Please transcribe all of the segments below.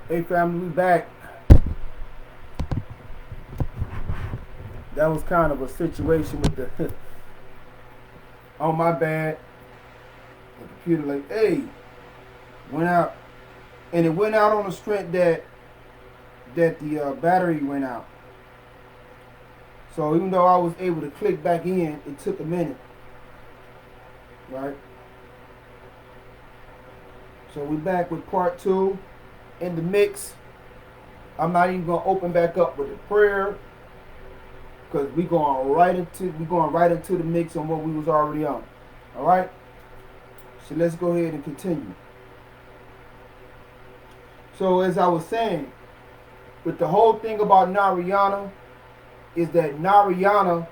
Hey family, we back. That was kind of a situation with the oh my bad. The computer like, hey, went out. And it went out on the strength that the battery went out. So even though I was able to click back in, it took a minute. Right? So we back with part 2 in the mix. I'm not even gonna open back up with a prayer because we're going right into the mix on what we was already on. All right. So let's go ahead and continue. So as I was saying, with the whole thing about Narayana, is that Narayana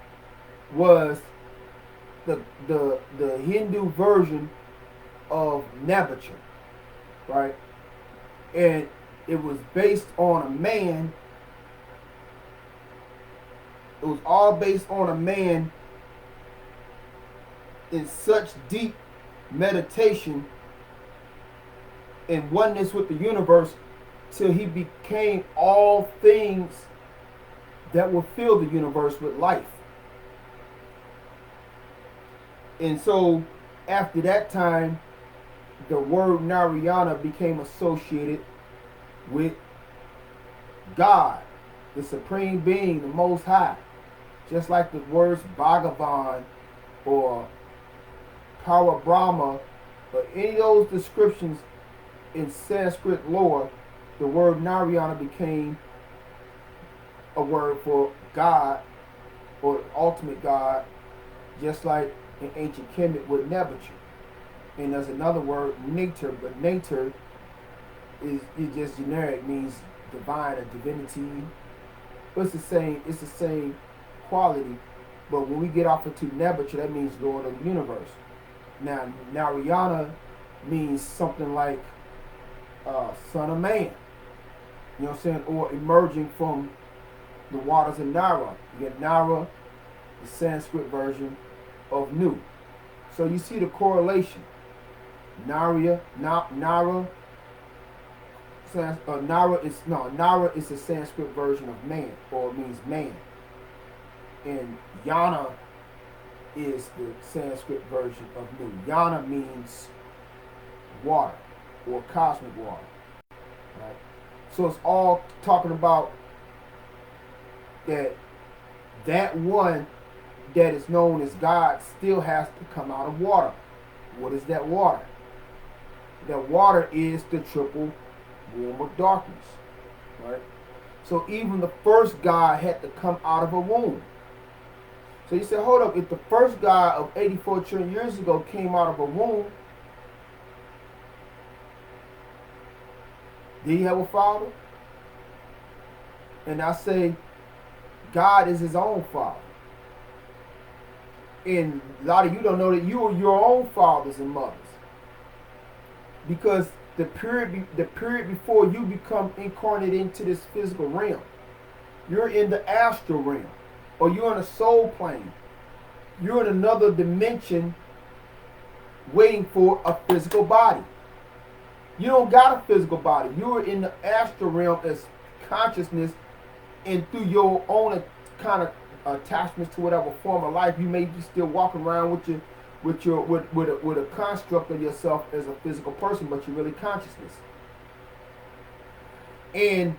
was the Hindu version of Nebuchadnezzar, right? And it was based on a man. It was all based on a man in such deep meditation and oneness with the universe till he became all things that will fill the universe with life. And so after that time, the word Narayana became associated with God, the Supreme Being, the Most High. Just like the words Bhagavan or Para Brahma or any of those descriptions in Sanskrit lore, the word Narayana became a word for God or ultimate God, just like in ancient Kemet with Nebuchadnezzar. And there's another word, Nature, but Nature is just generic, means divine or divinity. But it's the same quality. But when we get off into Nebuchadnezzar, that means Lord of the universe. Now Narayana means something like son of man. You know what I'm saying? Or emerging from the waters of Nara. You get Nara, the Sanskrit version of Nu. So you see the correlation. Nara is the Sanskrit version of man, or it means man. And Yana is the Sanskrit version of Nu. Yana means water or cosmic water. Right? So it's all talking about that one that is known as God still has to come out of water. What is that water? That water is the triple womb of darkness. Right? So even the first God had to come out of a womb. So you said, hold up, if the first God of 84 trillion years ago came out of a womb, did he have a father? And I say, God is his own father. And a lot of you don't know that you are your own fathers and mothers. Because the period before you become incarnated into this physical realm, you're in the astral realm, or you're in a soul plane. You're in another dimension waiting for a physical body. You don't got a physical body. You're in the astral realm as consciousness, and through your own kind of attachments to whatever form of life, you may be still walking around with a construct of yourself as a physical person, but you're really consciousness. And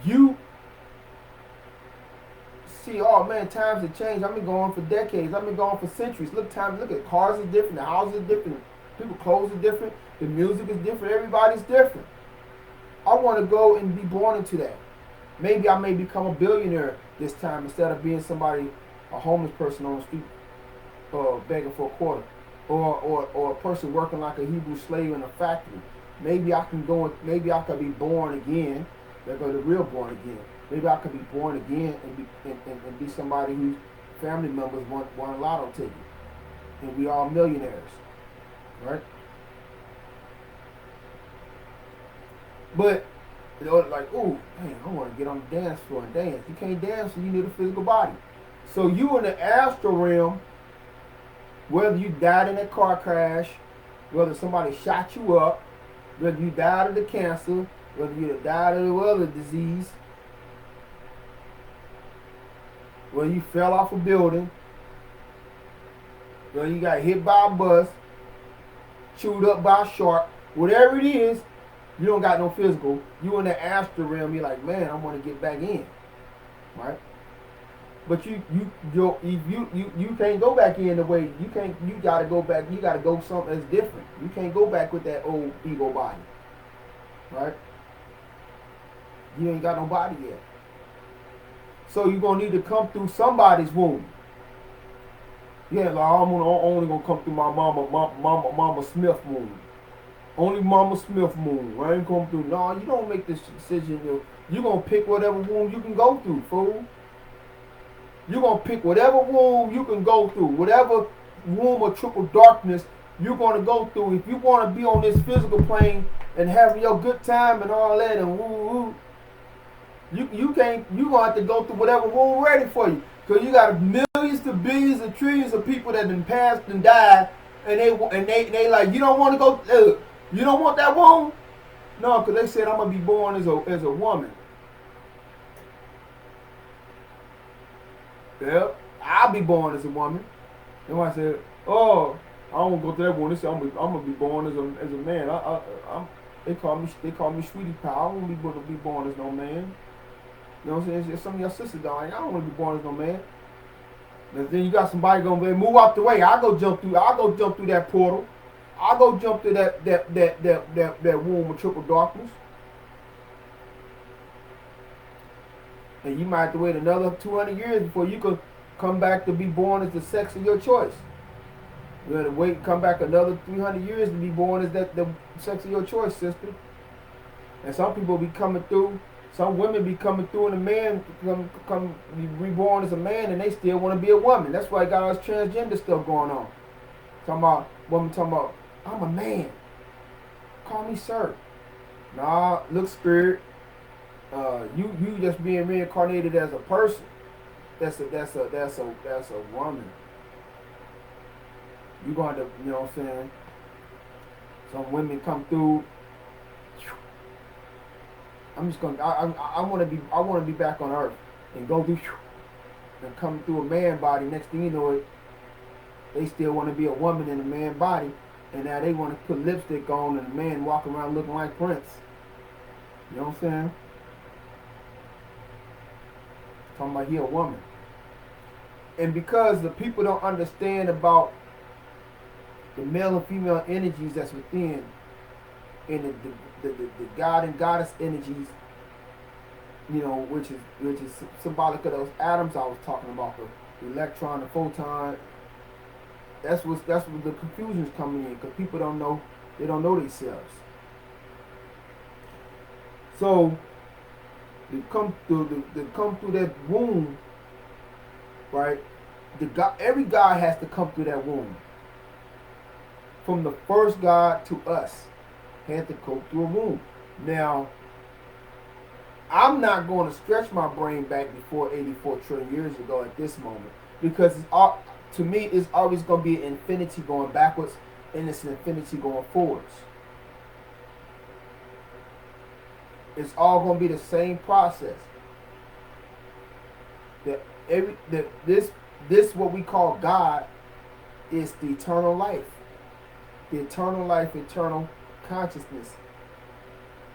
you see, oh man, times have changed. I've been going for decades. I've been going for centuries. Look at cars are different. The houses are different. People's clothes are different. The music is different. Everybody's different. I want to go and be born into that. Maybe I may become a billionaire this time instead of being a homeless person on the street, begging for a quarter, or a person working like a Hebrew slave in a factory. Maybe I can be born again. They're the real born again. Maybe I could be born again and be somebody whose family members won a lotto ticket, and we all millionaires, right? But like, ooh, man, I want to get on the dance floor and dance. You can't dance, so you need a physical body. So you in the astral realm, whether you died in a car crash, whether somebody shot you up, Whether you died of the cancer, whether you died of the other disease, whether you fell off a building, whether you got hit by a bus, chewed up by a shark, whatever it is, you don't got no physical. You in the astral realm, you're like, man, I want to get back in, right? But you can't go back in the way you can't. You gotta go back. You gotta go something that's different. You can't go back with that old ego body, right? You ain't got no body yet. So you're gonna need to come through somebody's womb. Yeah, like I'm only gonna come through my mama Smith womb. Only Mama Smith womb. I ain't come through. No, you don't make this decision. You're gonna pick whatever womb you can go through, fool. You're going to pick whatever womb you can go through. Whatever womb of triple darkness you're going to go through. If you want to be on this physical plane and having your good time and all that and woo, you can't. You're going to have to go through whatever womb ready for you. Because you got millions to billions and trillions of people that have passed and died. And they like, you don't want to go, you don't want that womb? No, because they said I'm going to be born as a woman. Yeah, I'll be born as a woman. And I said, oh, I don't go to that one. They said I'm gonna be born as a man. They call me sweetie pie. I don't want to be born as no man. You know what I'm saying? Some of your sisters don't. I don't want to be born as no man. And then you got somebody gonna move out the way. I'll go jump through that portal. I'll go jump through that womb of triple darkness. And you might have to wait another 200 years before you could come back to be born as the sex of your choice. You have to wait, come back another 300 years to be born as the sex of your choice, sister. And some people be coming through, some women be coming through and a man come be reborn as a man and they still want to be a woman. That's why I got all this transgender stuff going on. Woman talking about, I'm a man. Call me sir. Nah, look, spirit. You just being reincarnated as a person. That's a woman. You going to, you know what I'm saying? Some women come through. I'm just gonna. I want to be back on Earth and go through and come through a man body. Next thing you know, it they still want to be a woman in a man body, and now they want to put lipstick on and a man walking around looking like Prince. You know what I'm saying? Talking about he a woman. And because the people don't understand about the male and female energies that's within, and the God and goddess energies, you know, which is symbolic of those atoms I was talking about, the electron, the photon. That's what the confusion's coming in, because people don't know themselves. So they come through that womb, right? Every God has to come through that womb. From the first God to us, had to go through a womb. Now, I'm not going to stretch my brain back before 84 trillion years ago at this moment, because to me, it's always going to be an infinity going backwards, and it's an infinity going forwards. It's all going to be the same process. This what we call God is the eternal life. The eternal life, eternal consciousness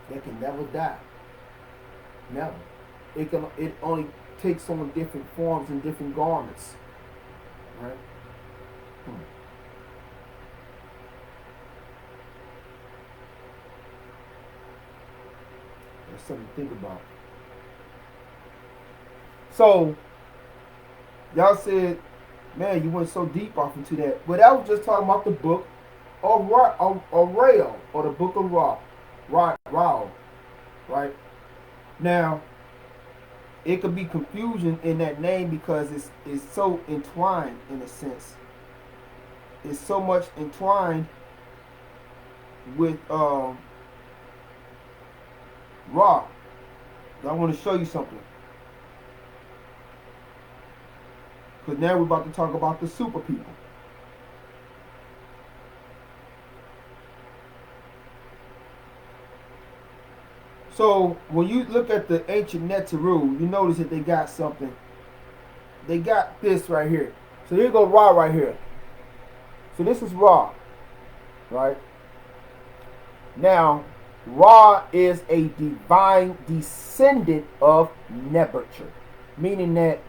that can never die. Never. It only takes on different forms and different garments. Right? That's something to think about. So, y'all said, man, you went so deep off into that. But I was just talking about the book of Rael, or the book of Ra, right? Now, it could be confusion in that name because it's so entwined in a sense. It's so much entwined with Ra. I want to show you something. Because now we're about to talk about the super people. So when you look at the ancient Neteru, you notice that they got something. They got this right here. So here go Ra right here. So this is Ra, right? Now, Ra is a divine descendant of Nebuchadnezzar, meaning that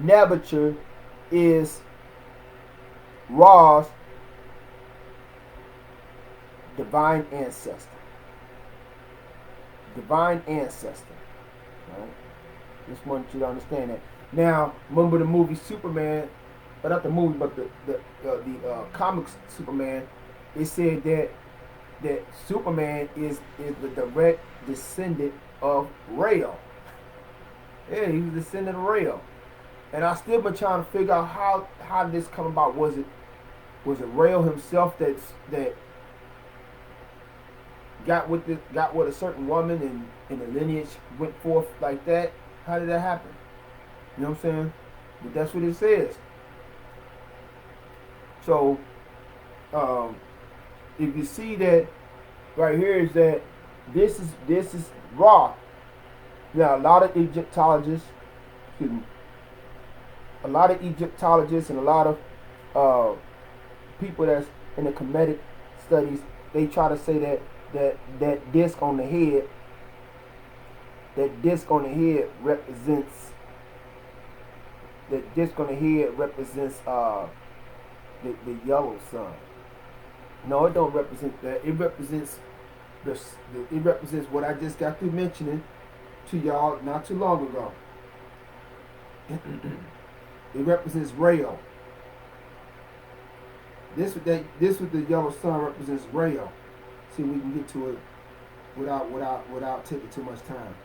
Nebuchadnezzar is Ra's divine ancestor. Divine ancestor. Right? Just want you to understand that. Now, remember the movie Superman, but not the movie, but the comics Superman. They said that Superman is the direct descendant of Rael. Yeah, he was the descendant of Rael. And I still been trying to figure out how did this come about. Was it Rael himself that got with a certain woman and the lineage went forth like that? How did that happen? You know what I'm saying? But that's what it says. So if you see that right here is that this is Ra. Now a lot of Egyptologists, and a lot of people that's in the KEMETIC studies, they try to say that disc on the head, represents the yellow sun. No, it don't represent that. It represents it represents what I just got through mentioning to y'all not too long ago. It represents Rael. This with the yellow sun represents Rael. See if we can get to it without taking too much time.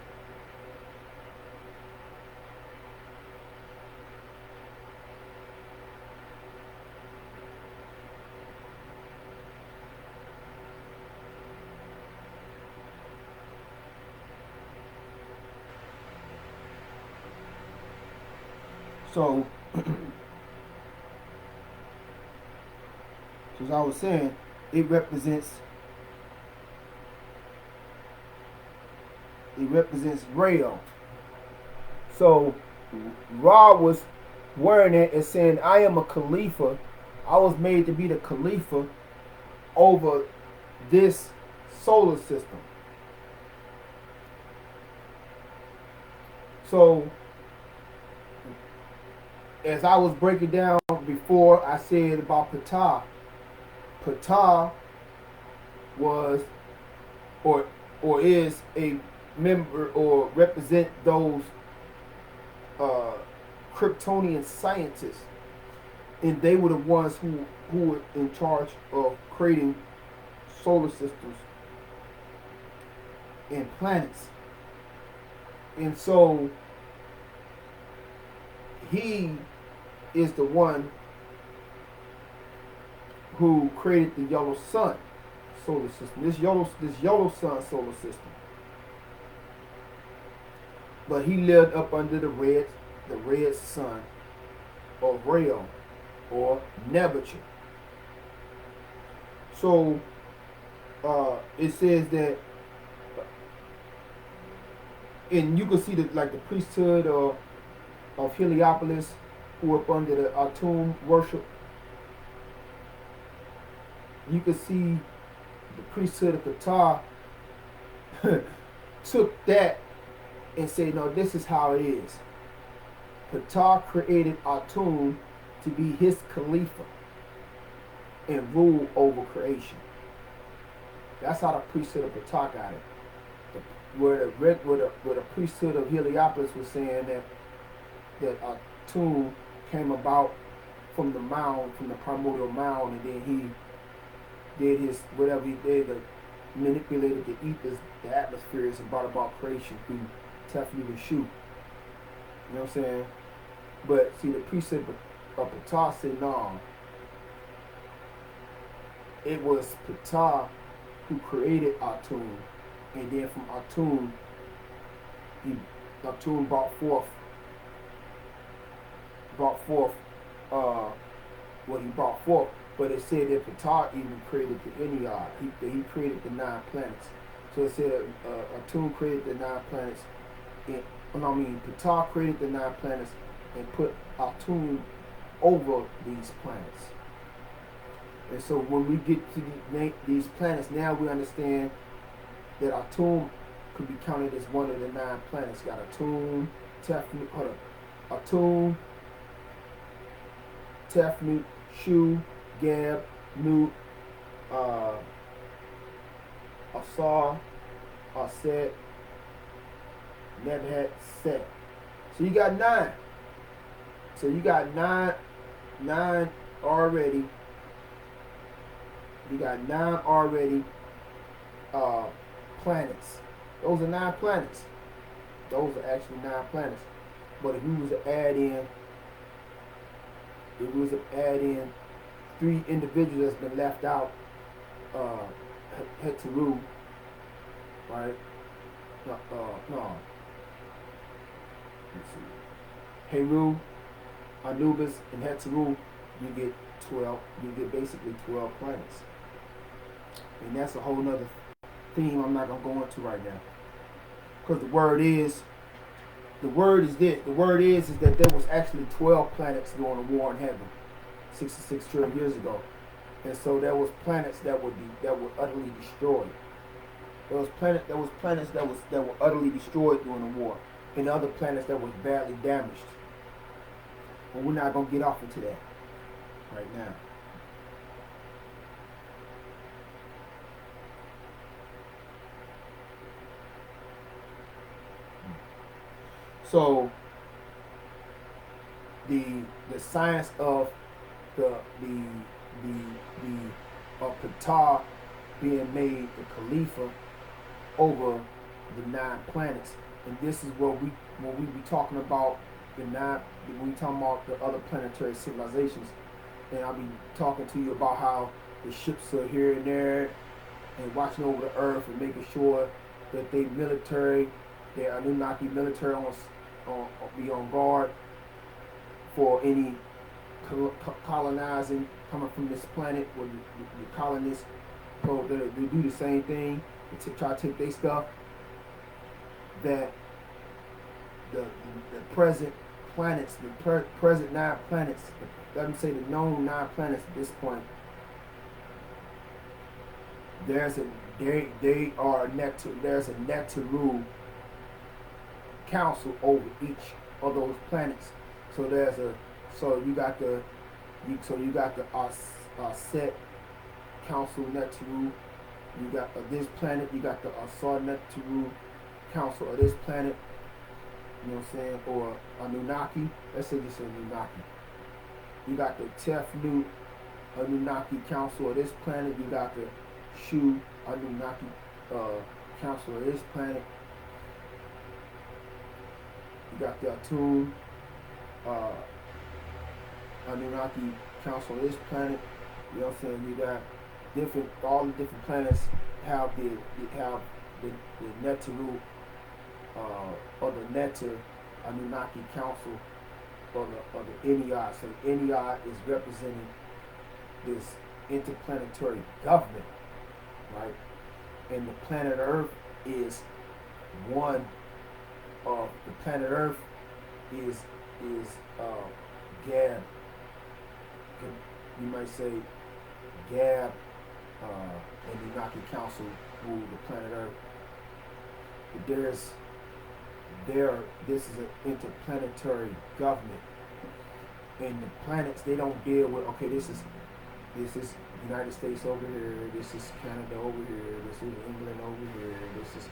So, as I was saying, it represents Rael. So Ra was wearing it and saying, I am a Khalifa. I was made to be the Khalifa over this solar system. So as I was breaking down before, I said about Ptah. Ptah was or is a member or represent those Kryptonian scientists, and they were the ones who were in charge of creating solar systems and planets. And so he is the one who created the yellow sun solar system. This yellow sun solar system. But he lived up under the red sun of Rael or Nebuchadnezzar. So it says that, and you can see the priesthood of Heliopolis, who up under the Atum worship. You can see the priesthood of Ptah took that and said, no, this is how it is. Ptah created Atum to be his Khalifa and rule over creation. That's how the priesthood of Ptah got it. Where the priesthood of Heliopolis was saying that Atum came about from the mound, from the primordial mound, and then he did his whatever he did, manipulated the ethers, the atmospheres, and brought about creation through Teflu and Shu. You know what I'm saying? But see, the priesthood of Ptah said no. It was Ptah who created Atum, and then from Atum, Atum brought forth what he brought forth. But it said that Ptah even created the Ennead. He created the 9 planets. So it said Atum created the 9 planets. Ptah created the 9 planets and put Atum over these planets. And so when we get to these planets, now we understand that Atum could be counted as one of the 9 planets. Got Atum, Atum, Tefnut, Shu, Geb, Nut, Asar, Aset, Nebhat, Set. So you got 9. So you got nine already. You got 9 already planets. Those are 9 planets. Those are actually 9 planets. But if we was to add in 3 individuals that's been left out, Heturu, right? No. Let's see. Heru, Anubis, and Heturu, you get 12. You get basically 12 planets. And that's a whole nother theme I'm not going to go into right now. Because the word is this. The word is that there was actually 12 planets during the war in heaven 66 trillion years ago. And so there was planets that were utterly destroyed. There was planets that were utterly destroyed during the war. And other planets that was badly damaged. But we're not going to get off into that right now. So the science of the Ptah being made the Khalifa over the 9 planets, and this is what we be talking about when we talking about the other planetary civilizations, and I'll be talking to you about how the ships are here and there and watching over the earth and making sure that they military, their Anunnaki military be on guard for any colonizing coming from this planet, where the colonists they do the same thing to try to take their stuff. That the present planets, the present 9 planets, let me say the known 9 planets at this point, there's a Netaru council over each of those planets. So you got the Set council Netaru. You got this planet. You got the Asar Netaru council of this planet. You know what I'm saying? Or Anunnaki. Let's say just Anunnaki. You got the Tefnut Anunnaki council of this planet. You got the Shu Anunnaki council of this planet. You got the Atum Anunnaki council of this planet. You know what I'm saying? You got all the different planets have the Netaru or the Neta Anunnaki council or the Ennead. So the Ennead is representing this interplanetary government, right? And the planet Earth is one of the planet Earth is Gab. You might say Gab Anunnaki council rule the planet Earth. But this is an interplanetary government, and the planets, they don't deal with, okay, this is United States over here, this is Canada over here, this is England over here, this is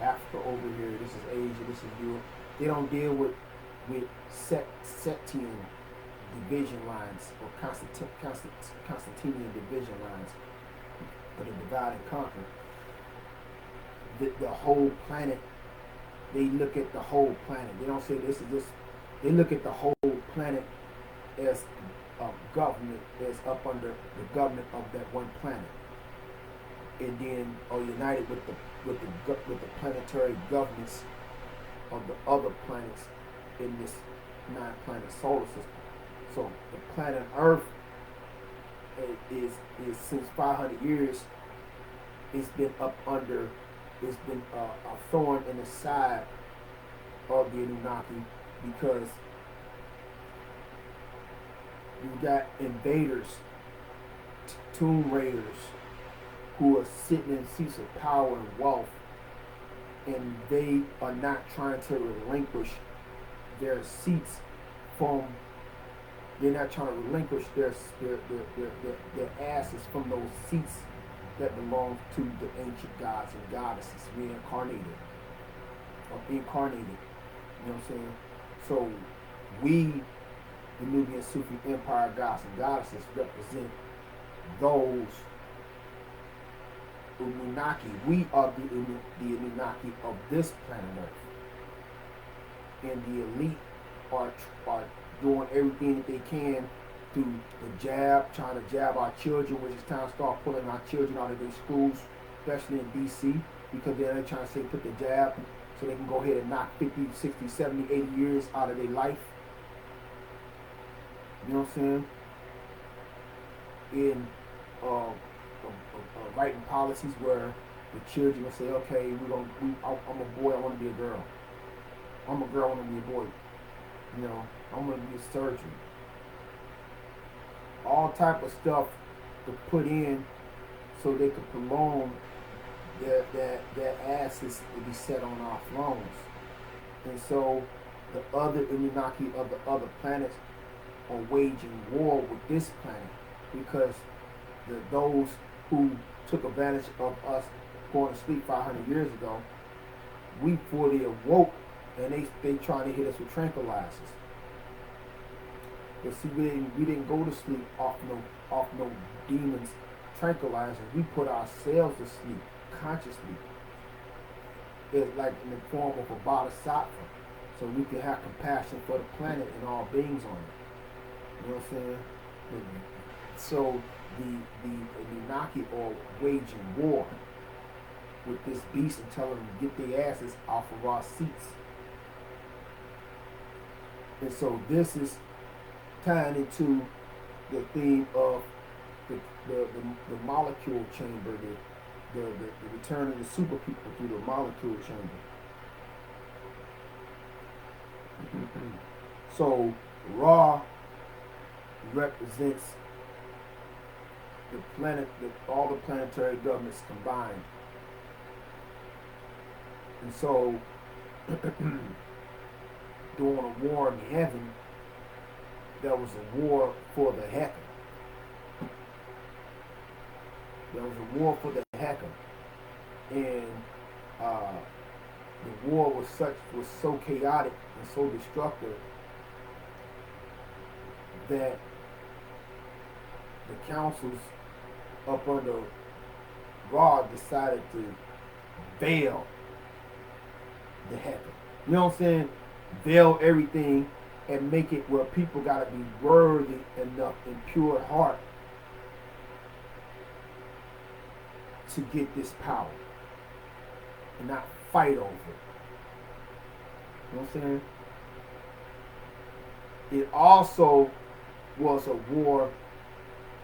Africa over here, this is Asia, this is Europe. They don't deal with Septian division lines or Constantinian division lines, but a divide and conquer. The whole planet, they look at the whole planet. They don't say this is this. They look at the whole planet as a government that's up under the government of that one planet, and then are united with the planetary governments of the other planets in this 9-planet solar system. So the planet Earth is since 500 years it's been up under, it's been a thorn in the side of the Anunnaki, because you got invaders, tomb raiders, who are sitting in seats of power and wealth, and they are not trying to relinquish their seats from, they're not trying to relinquish their asses from those seats that belong to the ancient gods and goddesses, reincarnated or incarnated. You know what I'm saying? So we, the Nubiansufi Empire gods and goddesses, represent those Anunnaki. We are the Anunnaki of this planet Earth. And the elite are doing everything that they can through the jab, trying to jab our children, which is time to start pulling our children out of their schools, especially in D.C., because they're trying to say put the jab so they can go ahead and knock 50, 60, 70, 80 years out of their life. You know what I'm saying? In writing policies where the children will say, okay, I'm a boy, I want to be a girl. I'm a girl, I want to be a boy. You know, I'm going to be a surgeon. All type of stuff to put in so they could prolong their asses to be set on our thrones. And so the other Anunnaki of the other planets are waging war with this planet, because those who took advantage of us going to sleep 500 years ago, we fully awoke, and they trying to hit us with tranquilizers. But see, we didn't go to sleep off no demons tranquilizers. We put ourselves to sleep consciously. It's like in the form of a bodhisattva, so we can have compassion for the planet and all beings on it. You know what I'm saying? So the Anunnaki are waging war with this beast and telling them to get their asses off of our seats. And so this is tying into the theme of the molecule chamber, the return of the super people through the molecule chamber. So Ra represents the planet, all the planetary governments combined. And so during a war in heaven, there was a war for the Hecker. There was a war for the Hecker. And the war was so chaotic and so destructive that the councils up under Ra decided to veil the Hecker. You know what I'm saying? Veil everything and make it where people got to be worthy enough and pure heart to get this power and not fight over it. You know what I'm saying? It also was a war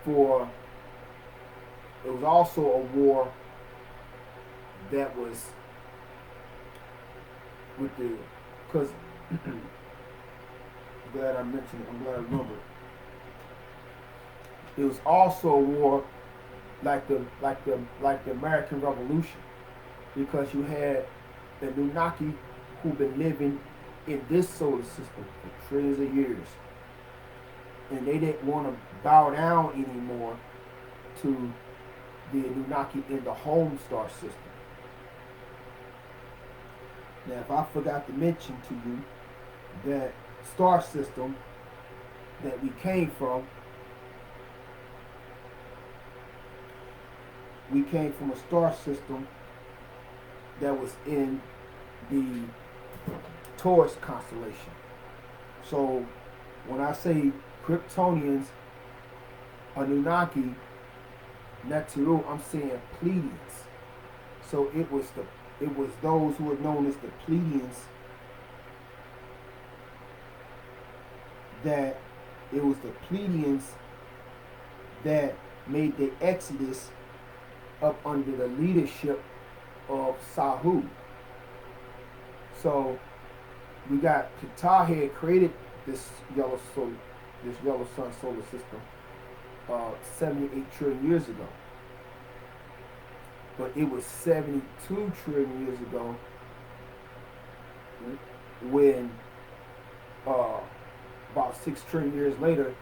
for, it was also a war that was with the, because I'm glad I mentioned it, I'm glad I remembered. It was also a war like the American Revolution, because you had the Anunnaki who've been living in this solar system for trillions of years, and they didn't want to bow down anymore to the Anunnaki in the home star system. Now, if I forgot to mention to you that star system that we came from a star system that was in the Taurus constellation. So when I say Kryptonians, Anunnaki, Neteru, I'm saying Pleiadians. So it was those who were known as the Pleiadians that made the exodus up under the leadership of Sahu. So we got Ptah had created this yellow sun solar system 78 trillion years ago. But it was 72 trillion years ago when about 6 trillion years later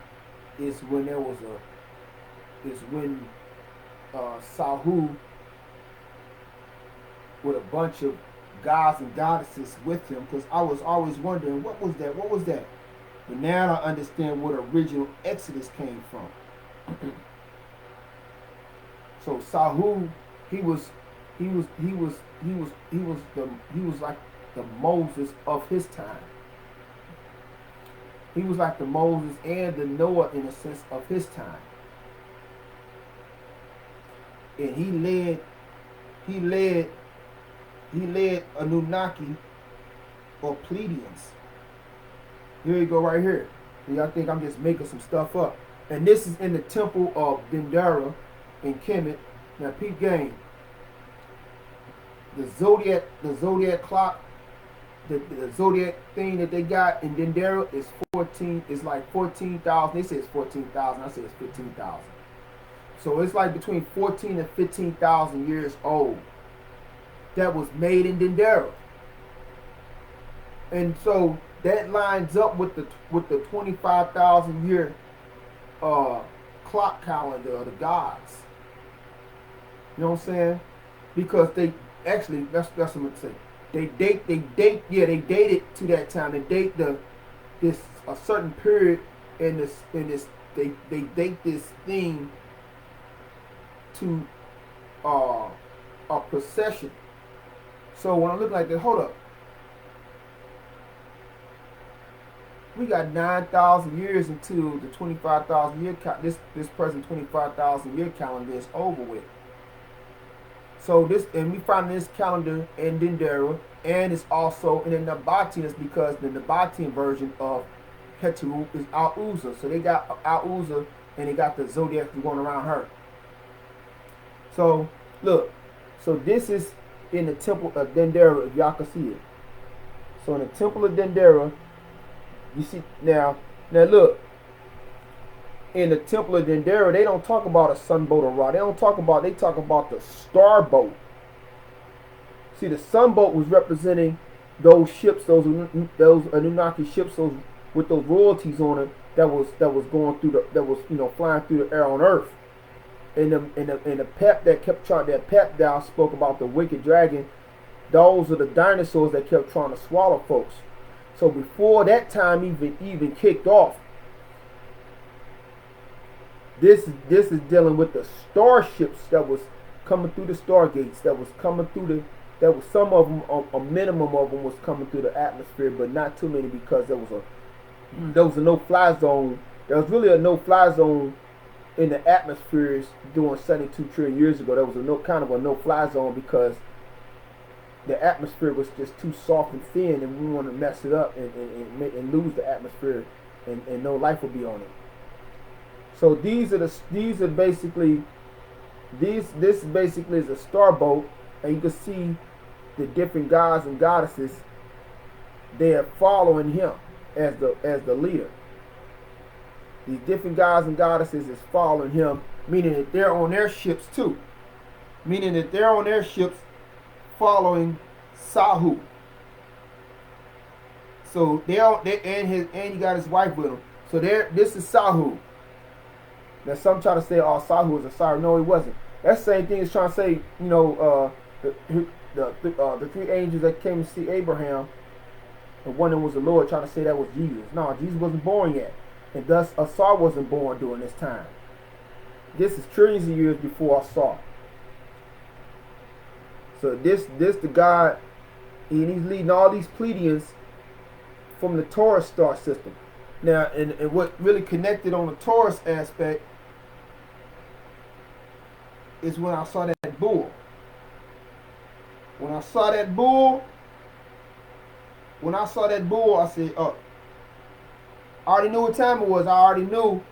is when there was Sahu with a bunch of gods and goddesses with him, because I was always wondering what was that. But now I understand where the original Exodus came from. So Sahu, he was like the Moses of his time. He was like the Moses and the Noah in a sense of his time. And he led Anunnaki or Pleiadians. Here you go right here. Y'all think I'm just making some stuff up. And this is in the temple of Dendera in Kemet. Now peep game. The zodiac clock, the zodiac thing that they got in Dendera is 14. It's like 14,000. They say it's 14,000. I say it's 15,000. So it's like between 14 and 15,000 years old. That was made in Dendera. And so that lines up with the 25,000 year clock calendar of the gods. You know what I'm saying? Because they actually, that's what I'm gonna say. They date it to that time. They date this a certain period in this they date this thing to a procession. So when I look like that, hold up. We got 9,000 years until the 25,000 year this present 25,000 year calendar is over with. So we find this calendar in Dendera, and it's also in the Nabateans, because the Nabatean version of Ketu is Al-Uzza. So they got Al-Uzza and they got the zodiac going around her. So look, so this is in the temple of Dendera, if y'all can see it. So in the temple of Dendera, you see now look, in the temple of Dendera, they don't talk about a sunboat or Ra. They talk about the starboat. See, the sunboat was representing those ships, those Anunnaki ships, those with those royalties on it that was going through flying through the air on Earth. And the pep that kept trying, that pep down spoke about the wicked dragon. Those are the dinosaurs that kept trying to swallow folks. So before that time even kicked off, this is dealing with the starships that was coming through the stargates, that was coming through some of them, a minimum of them was coming through the atmosphere, but not too many, because there was a no-fly zone. There was really a no-fly zone in the atmospheres during 72 trillion years ago. There was a no-fly zone because the atmosphere was just too soft and thin, and we want to mess it up and lose the atmosphere, and no life will be on it. So this basically is a starboat, and you can see the different gods and goddesses. They are following him as the leader. These different gods and goddesses is following him, meaning that they're on their ships too. Meaning that they're on their ships following Sahu. So he got his wife with him. So this is Sahu. Now some try to say, oh, Sahu is a Osiris. No, he wasn't. That same thing is trying to say, the three angels that came to see Abraham, and one of them was the Lord, trying to say that was Jesus. No, Jesus wasn't born yet, and thus Asar wasn't born during this time. This is trillions of years before Asar. So this the God, and he's leading all these Pleiadians from the Taurus star system. Now, and what really connected on the Taurus aspect is when I saw that bull. When I saw that bull, I said, oh, I already knew what time it was. I already knew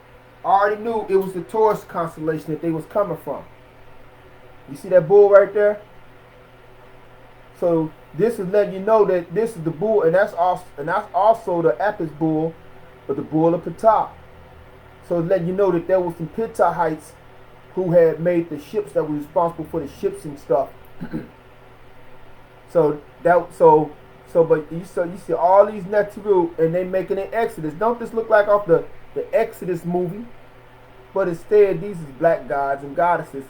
it was the Taurus constellation that they was coming from. You see that bull right there? So this is letting you know that this is the bull, and that's also the Apis bull, but the bull of Ptah. So it's letting you know that there was some Ptahites who had made the ships that were responsible for the ships and stuff. But you see all these Neteru, and they making an Exodus. Don't this look like off the Exodus movie? But instead, these is black gods and goddesses,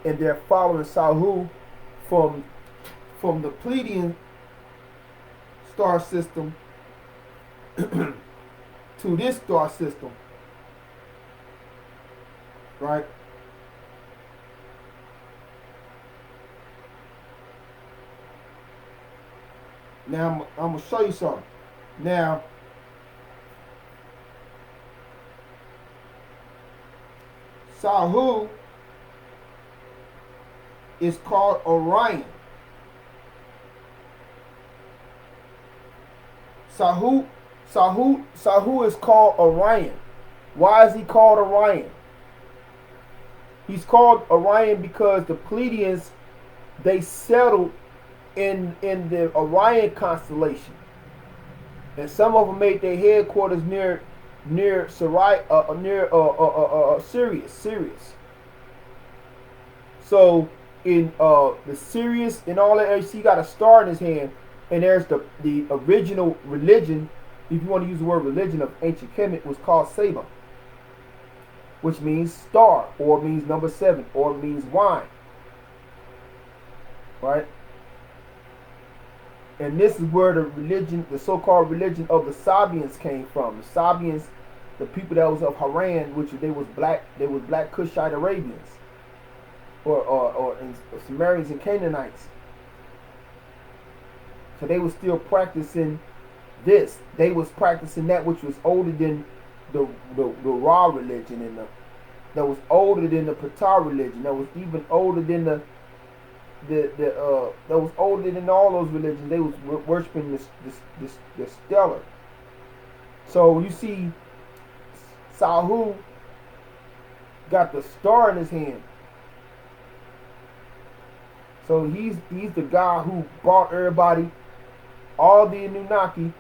and they're following Sahu from the Pleiadian star system to this star system, right? Now I'm gonna show you something. Now, Sahu is called Orion. Sahu is called Orion. Why is he called Orion? He's called Orion because the Pleiadians, they settled in the Orion constellation, and some of them made their headquarters near Sirius. So in the Sirius and all that, he got a star in his hand, and there's the original religion, if you want to use the word religion, of ancient Kemet was called Saba, which means star, or means number 7, or means wine, right? And this is where the religion, the so-called religion of the Sabians came from. The Sabians, the people that was of Haran, which they was black Cushite Arabians, or Sumerians and Canaanites. So they were still practicing this. They was practicing that which was older than the Ra religion, and that was older than the Ptah religion. That was even older than that was older than all those religions. They was worshiping the stellar. So you see, Sahu got the star in his hand. So he's the guy who brought everybody, all the Anunnaki,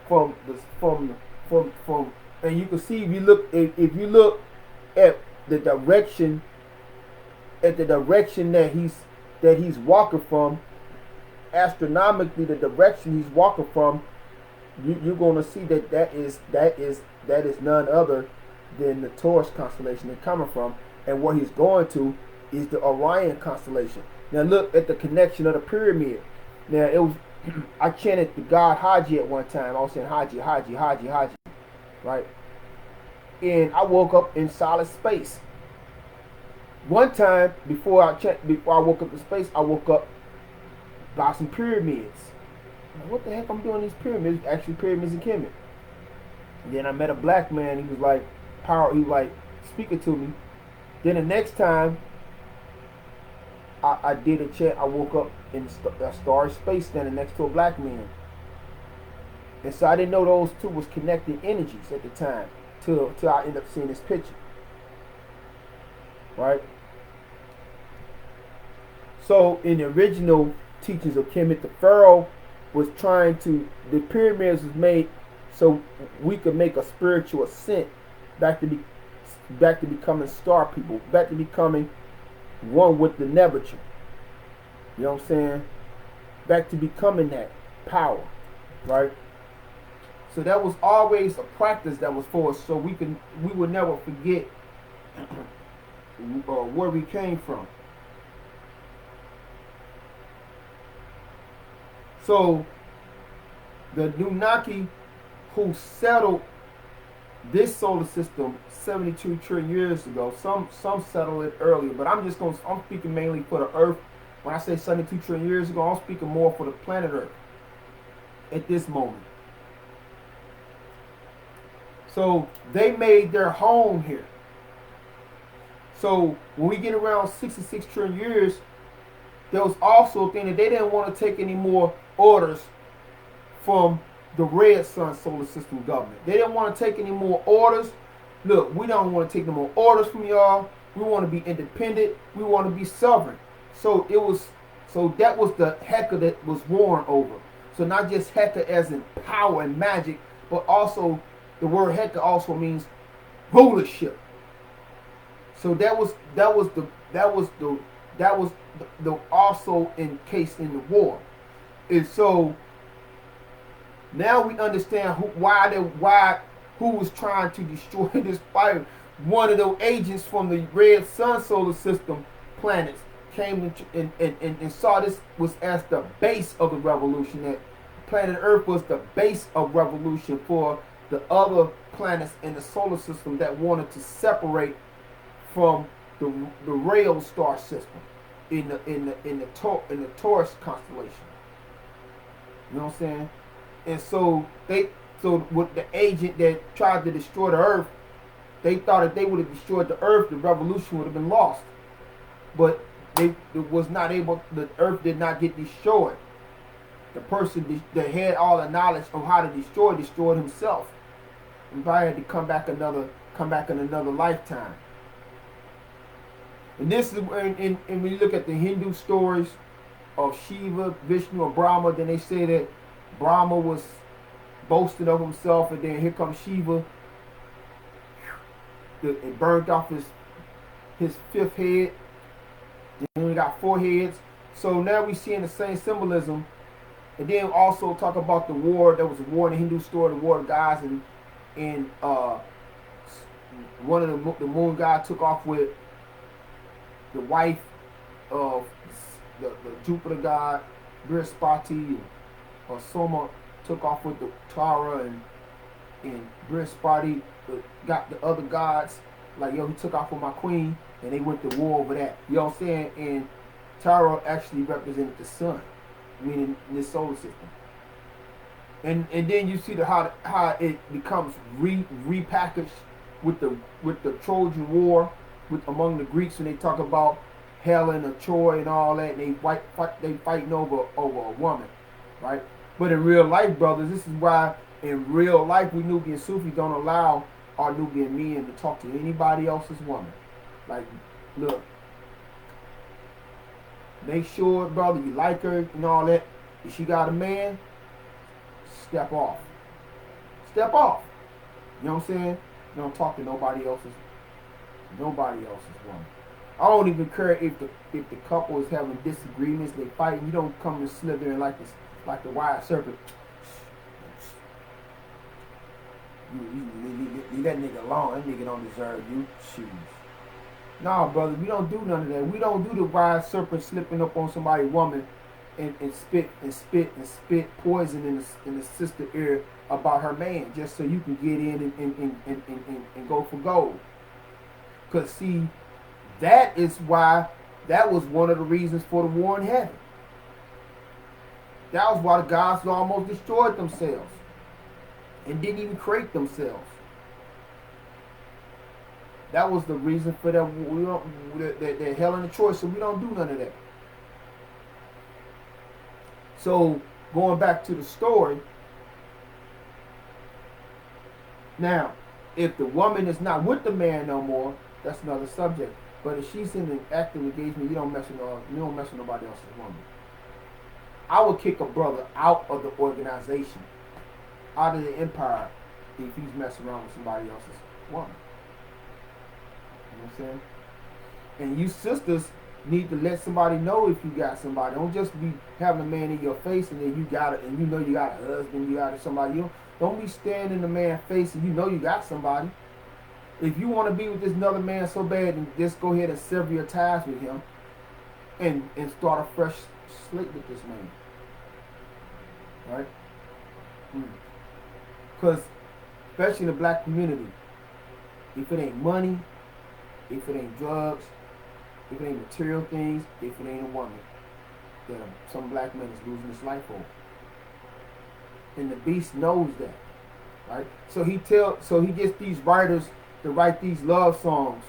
from, and you can see if you look at the direction that he's walking from, astronomically, the direction he's walking from, you're going to see that is none other than the Taurus constellation they're coming from, and where he's going to is the Orion constellation. Now look at the connection of the pyramid. Now it was I chanted the god Haji at one time. I was saying Haji, right? And I woke up in solid space. One time before I woke up in space, I woke up by some pyramids. What the heck I'm doing these pyramids? Actually, pyramids in Kemet. And then I met a black man. He was like speaking to me. Then the next time I did a chant, I woke up in a starry space standing next to a black man. And so I didn't know those two was connected energies at the time till I ended up seeing this picture. Right? So in the original teachings of Kemet, the Pharaoh was the pyramids was made so we could make a spiritual ascent back to becoming star people, back to becoming one with the Nebuchadnezzar. You know what I'm saying? Back to becoming that power, right? So that was always a practice that was for us, so we would never forget where we came from. So the Anunnaki who settled this solar system 72 trillion years ago, some settled it earlier, but I'm speaking mainly for the Earth. When I say 72 trillion years ago, I'm speaking more for the planet Earth at this moment. So they made their home here. So when we get around 66 trillion years, there was also a thing that they didn't want to take any more orders from the Red Sun solar system government. They didn't want to take any more orders. Look, we don't want to take no more orders from y'all. We want to be independent. We want to be sovereign. So it was, so that was the Heka that was worn over. So not just Heka as in power and magic, but also the word Heka also means rulership. So that was the also encased in the war. And so now we understand who was trying to destroy this fire. One of the agents from the red sun solar system planets came and saw this was as the base of the revolution. That planet Earth was the base of revolution for the other planets in the solar system that wanted to separate from the rail star system in the Taurus constellation. You know what I'm saying? And so with the agent that tried to destroy the Earth, they thought if they would have destroyed the Earth, the revolution would have been lost. But it was not able. The Earth did not get destroyed. The person that had all the knowledge of how to destroyed himself, and probably had to come back in another lifetime. And this is and when you look at the Hindu stories of Shiva, Vishnu, and Brahma, then they say that Brahma was boasting of himself, and then here comes Shiva. It burned off his fifth head. Then we got 4 heads. So now we seeing the same symbolism. And then also talk about the war. There was a war in the Hindu story, the war of gods, and one of the moon god took off with the wife of the Jupiter god, Brihaspati, or Soma took off with the Tara, and Brihaspati got the other gods, like, yo, he took off with my queen, and they went to war over that. You know what I'm saying? And Tara actually represented the sun, meaning this solar system. And then you see how it becomes repackaged with the Trojan War among the Greeks, when they talk about Helen or Troy and all that, and they fighting over a woman, right? But in real life, brothers, this is why in real life we Nubiansufi don't allow our Nubian men to talk to anybody else's woman. Like, look, make sure, brother, you like her and all that. If she got a man, step off. Step off. You know what I'm saying? You don't talk to nobody else's woman. I don't even care if the couple is having disagreements, they fight. You don't come and slither in like the wide serpent. You leave that nigga alone. That nigga don't deserve you. Shoes. Nah, brother, we don't do none of that. We don't do the wide serpent slipping up on somebody's woman and spit poison in the sister ear about her man, just so you can get in and go for gold. Because see, that is why, that was one of the reasons for the war in heaven. That was why the gods almost destroyed themselves and didn't even create themselves. That was the reason for that hell in the Troy. So we don't do none of that. So going back to the story. Now, if the woman is not with the man no more, that's another subject. But if she's in an active engagement, you don't mess with nobody else's woman. I would kick a brother out of the organization, out of the empire, if he's messing around with somebody else's woman. You know what I'm saying? And you sisters need to let somebody know if you got somebody. Don't just be having a man in your face and then you got it, and you know you got a husband, you got somebody. Don't be staring in the man's face and you know you got somebody. If you want to be with this another man so bad, then just go ahead and sever your ties with him and start a fresh slate with this man. Right? Because, especially in the black community, if it ain't money, if it ain't drugs, if it ain't material things, if it ain't a woman, then some black man is losing his life over. And the beast knows that. Right? So he gets these writers to write these love songs,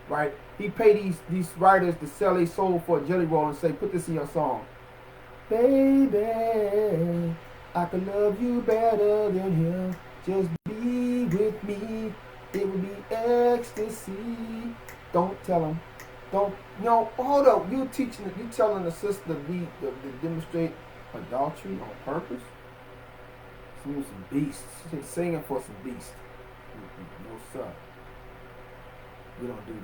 right? He pay these writers to sell their soul for a jelly roll and say, put this in your song. Baby, I could love you better than him. Just be with me. It would be ecstasy. Don't tell him. Don't, hold up. You telling the sister to demonstrate adultery on purpose? Some beasts. She's singing for some beasts. No, sir. We don't do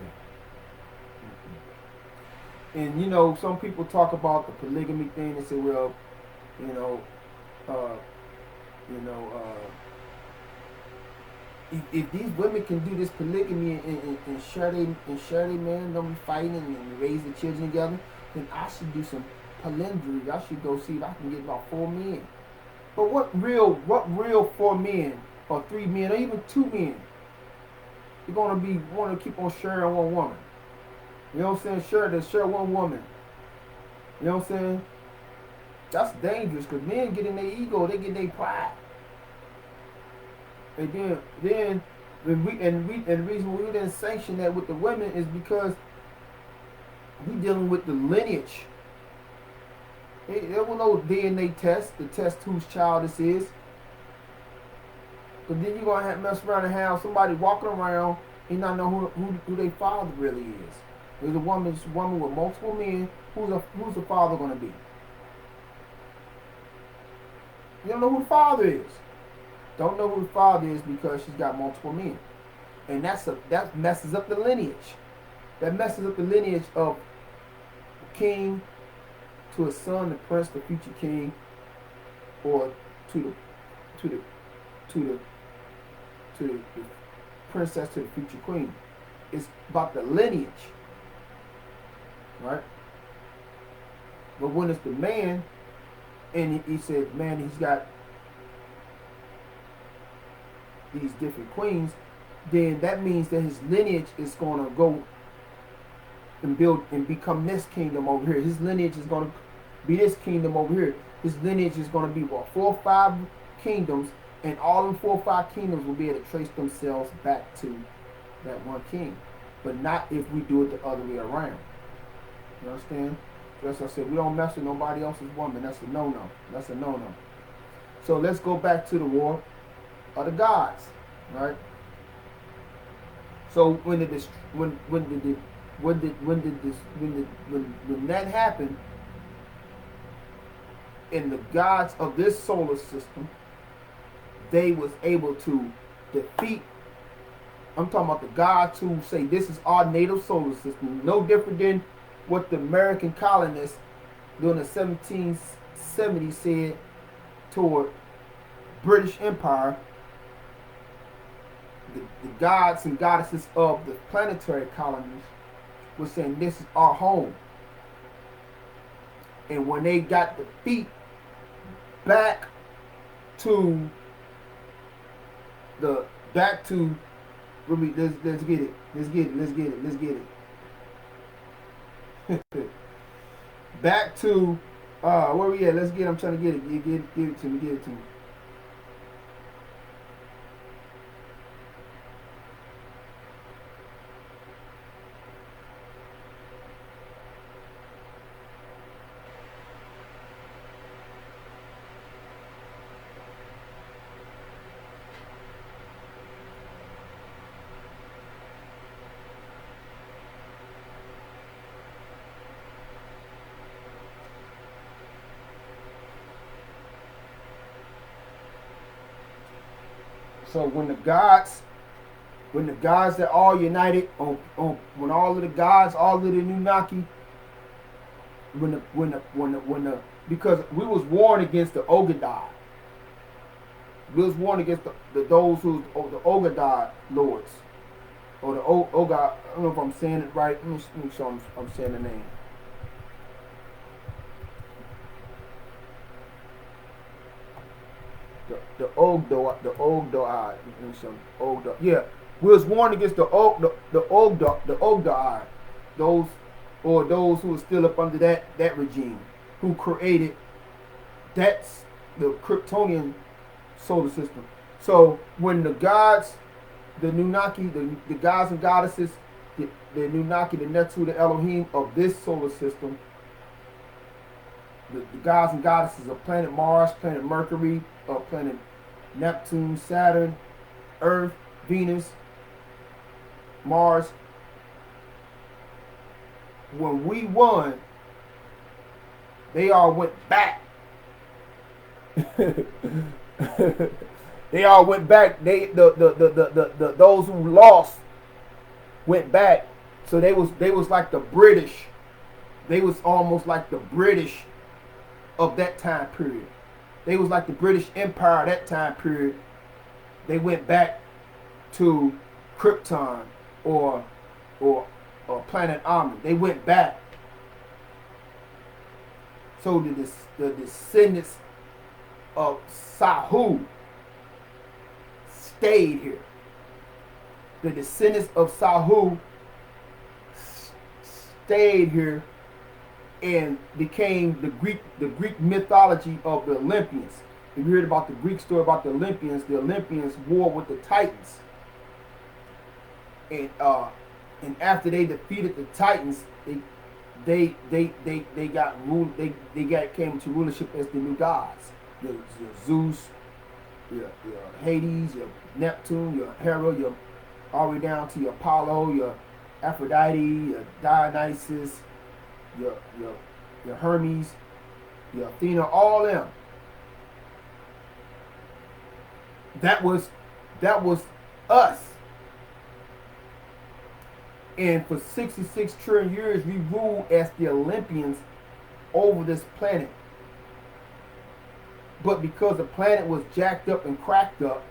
that. And some people talk about the polygamy thing and say, well, if these women can do this polygamy and share their man, don't be fighting and raise the children together, then I should do some polygamy. I should go see if I can get about 4 men. But what real 4 men or 3 men or even 2 men? You're gonna want to keep on sharing one woman. You know what I'm saying? Share one woman. You know what I'm saying? That's dangerous because men get in their ego, they get in their pride. And then the reason we didn't sanction that with the women is because we dealing with the lineage. There was no DNA test to test whose child this is. But then you're gonna have mess around and have somebody walking around and not know who their father really is. There's a woman with multiple men. Who's the father gonna be? You don't know who the father is. Don't know who the father is because she's got multiple men. And that messes up the lineage. That messes up the lineage of the king to a son, the prince, the future king, or to the princess, to the future queen. It's about the lineage. Right? But when it's the man, and he said, man, he's got these different queens, then that means that his lineage is going to go and build and become this kingdom over here. His lineage is going to be this kingdom over here. His lineage is going to be 4 or 5 kingdoms, and all them 4 or 5 kingdoms will be able to trace themselves back to that one king. But not if we do it the other way around. You understand? That's what I said. We don't mess with nobody else's woman. That's a no-no. That's a no-no. So let's go back to the war of the gods, right? So when that happened, and the gods of this solar system, they was able to defeat. I'm talking about the gods who say this is our native solar system, no different than what the American colonists during the 1770s said toward British Empire. The gods and goddesses of the planetary colonies were saying this is our home. And when they got the feet back to let's get it. Back to where we at? Let's get. I'm trying to get it. Give it to me. Give it to me. So when the gods that all united on when all of the gods, all of the Anunnaki, because we was warned against the Ogadad. We was warned against those who the Ogadad lords, or the Ogad. I don't know if I'm saying it right. Let me make sure I'm saying the name. The Ogdoad, yeah, we was warned against the Ogdoad, those who were still up under that regime, who created the Kryptonian solar system. So when the gods, the Anunnaki, the gods and goddesses, the Anunnaki, the Netu, the Elohim of this solar system, the gods and goddesses of planet Mars, planet Mercury, planet Neptune, Saturn, Earth, Venus, Mars, when we won, they all went back. They all went back. The those who lost went back. So they was like the British. They was almost like the British of that time period. They was like the British Empire that time period. They went back to Krypton or Planet Omni. They went back. So the descendants of Sahu stayed here. The descendants of Sahu stayed here and became the Greek mythology of the Olympians. If you heard about the Greek story about the Olympians war with the Titans. And after they defeated the Titans, they came to rulership as the new gods. Your Zeus, your Hades, your Neptune, your Hera, your all the way down to your Apollo, your Aphrodite, your Dionysus, your Hermes, your Athena, all them. That was us. And for 66 trillion years, we ruled as the Olympians over this planet. But because the planet was jacked up and cracked up,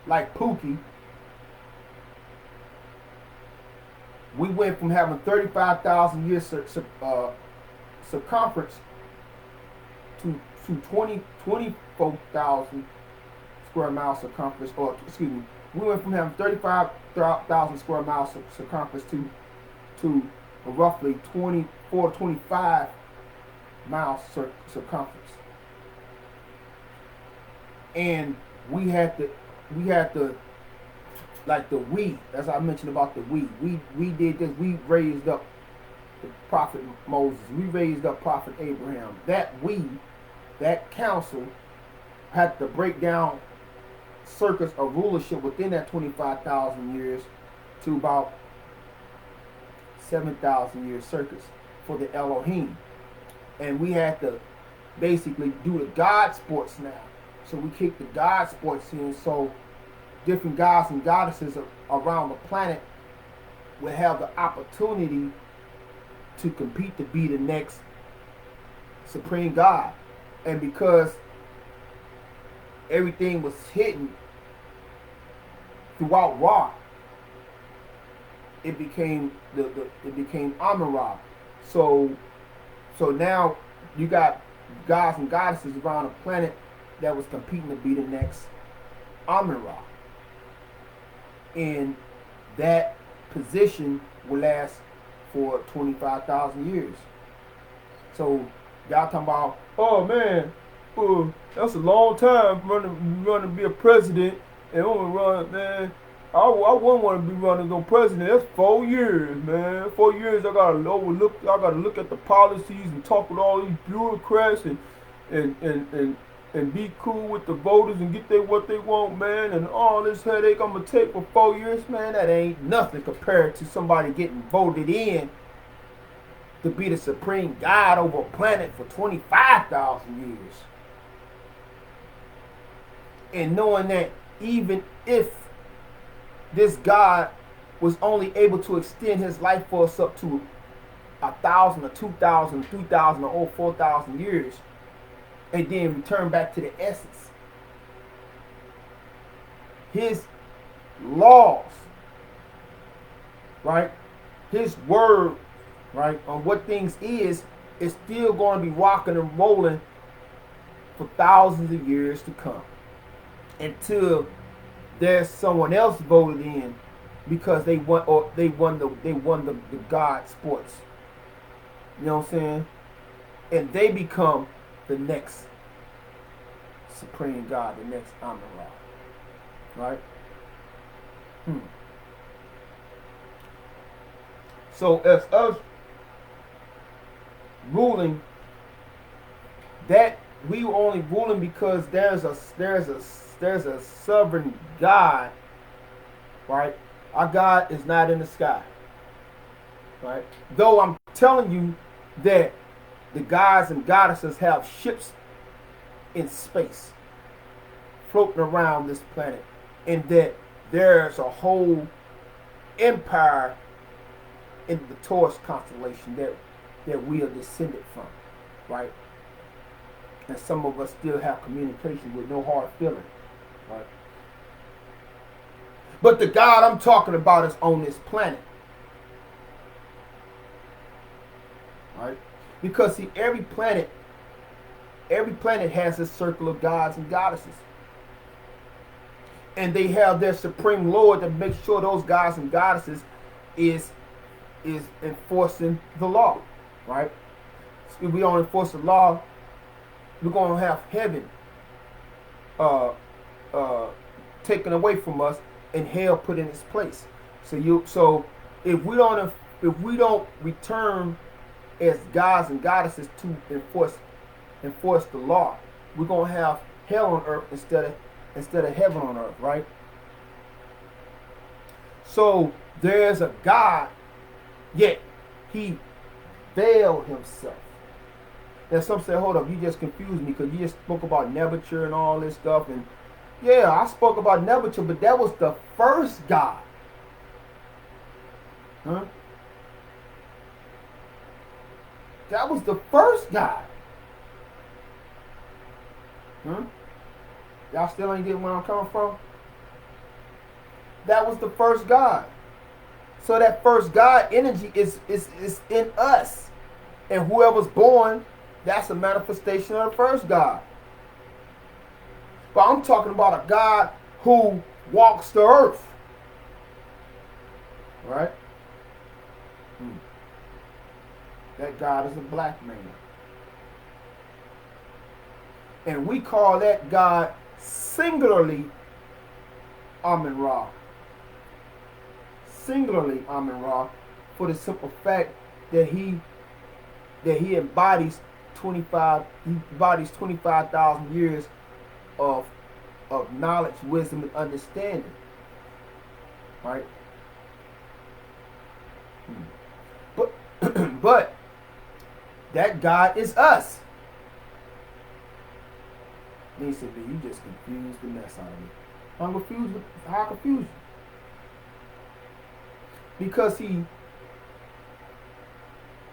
like Pookie, we went from having 35,000 years circumference to 24,000 square miles circumference, or excuse me, we went from having 35,000 square miles circumference to roughly 24 to 25 miles circumference. And we had to like the we, as I mentioned about the we did this. We raised up the prophet Moses. We raised up prophet Abraham. That council had to break down circuits of rulership within that 25,000 years to about 7,000 year circuits for the Elohim. And we had to basically do the God sports now. So we kicked the God sports in, so different gods and goddesses around the planet would have the opportunity to compete to be the next supreme God. And because everything was hidden throughout Ra, it became Amun-Ra. So now you got gods and goddesses around the planet that was competing to be the next Amun-Ra. And that position will last for 25,000 years. So y'all talking about, oh man, that's a long time running to be a president, and only run, man. I wouldn't want to be running no president. That's 4 years, man. 4 years I gotta look at the policies and talk with all these bureaucrats and be cool with the voters and get what they want, man, and all this headache I'm gonna take for 4 years, man. That ain't nothing compared to somebody getting voted in to be the supreme God over a planet for 25,000 years. And knowing that even if this God was only able to extend his life for us up to 1,000 or 2,000, 3,000 or 4,000 years, and then return back to the essence, his laws, right, his word, right, on what things is still going to be rocking and rolling for thousands of years to come, until there's someone else voted in because they won the God sports. You know what I'm saying? And they become the next supreme God, the next Amun-Ra. Right? So as us ruling, that we were only ruling because there's a sovereign God, right? Our God is not in the sky. right? Though I'm telling you that the gods and goddesses have ships in space floating around this planet, and that there's a whole empire in the Taurus constellation that we are descended from, right? And some of us still have communication with no hard feeling, right? But the God I'm talking about is on this planet, right? Because see, every planet has a circle of gods and goddesses, and they have their supreme lord to make sure those gods and goddesses is enforcing the law, right? So if we don't enforce the law, we're gonna have heaven taken away from us and hell put in its place. So if we don't return as gods and goddesses to enforce the law, we're gonna have hell on earth instead of heaven on earth, right? So there's a God, yet he veiled himself. Now some say, hold up, you just confused me because you just spoke about Nebuchadnezzar and all this stuff. And yeah, I spoke about Nebuchadnezzar, but that was the first God. Huh? That was the first God. Huh? Y'all still ain't getting where I'm coming from? That was the first God. So that first God energy is in us. And whoever's born, that's a manifestation of the first God. But I'm talking about a God who walks the earth. Right? That God is a black man. And we call that God singularly Amun-Ra. Singularly Amun-Ra, for the simple fact that he embodies 25,000 years of knowledge, wisdom, and understanding. Right? But that God is us. And he said, you just confused the mess out of me. I'm confused with how I confuse you. Because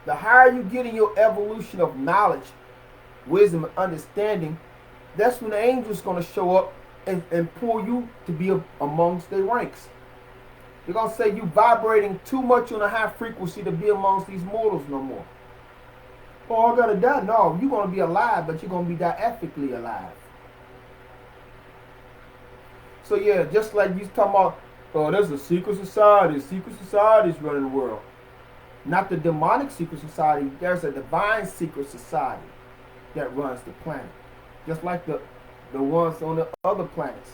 the higher you get in your evolution of knowledge, wisdom, and understanding, that's when the angel's going to show up and pull you to be amongst their ranks. They're going to say you vibrating too much on a high frequency to be amongst these mortals no more. Oh, I got to die. No, you're going to be alive, but you're going to be ethically alive. So yeah, just like you talking about, oh, there's a secret society. Secret societies running the world. Not the demonic secret society. There's a divine secret society that runs the planet. Just like the ones on the other planets.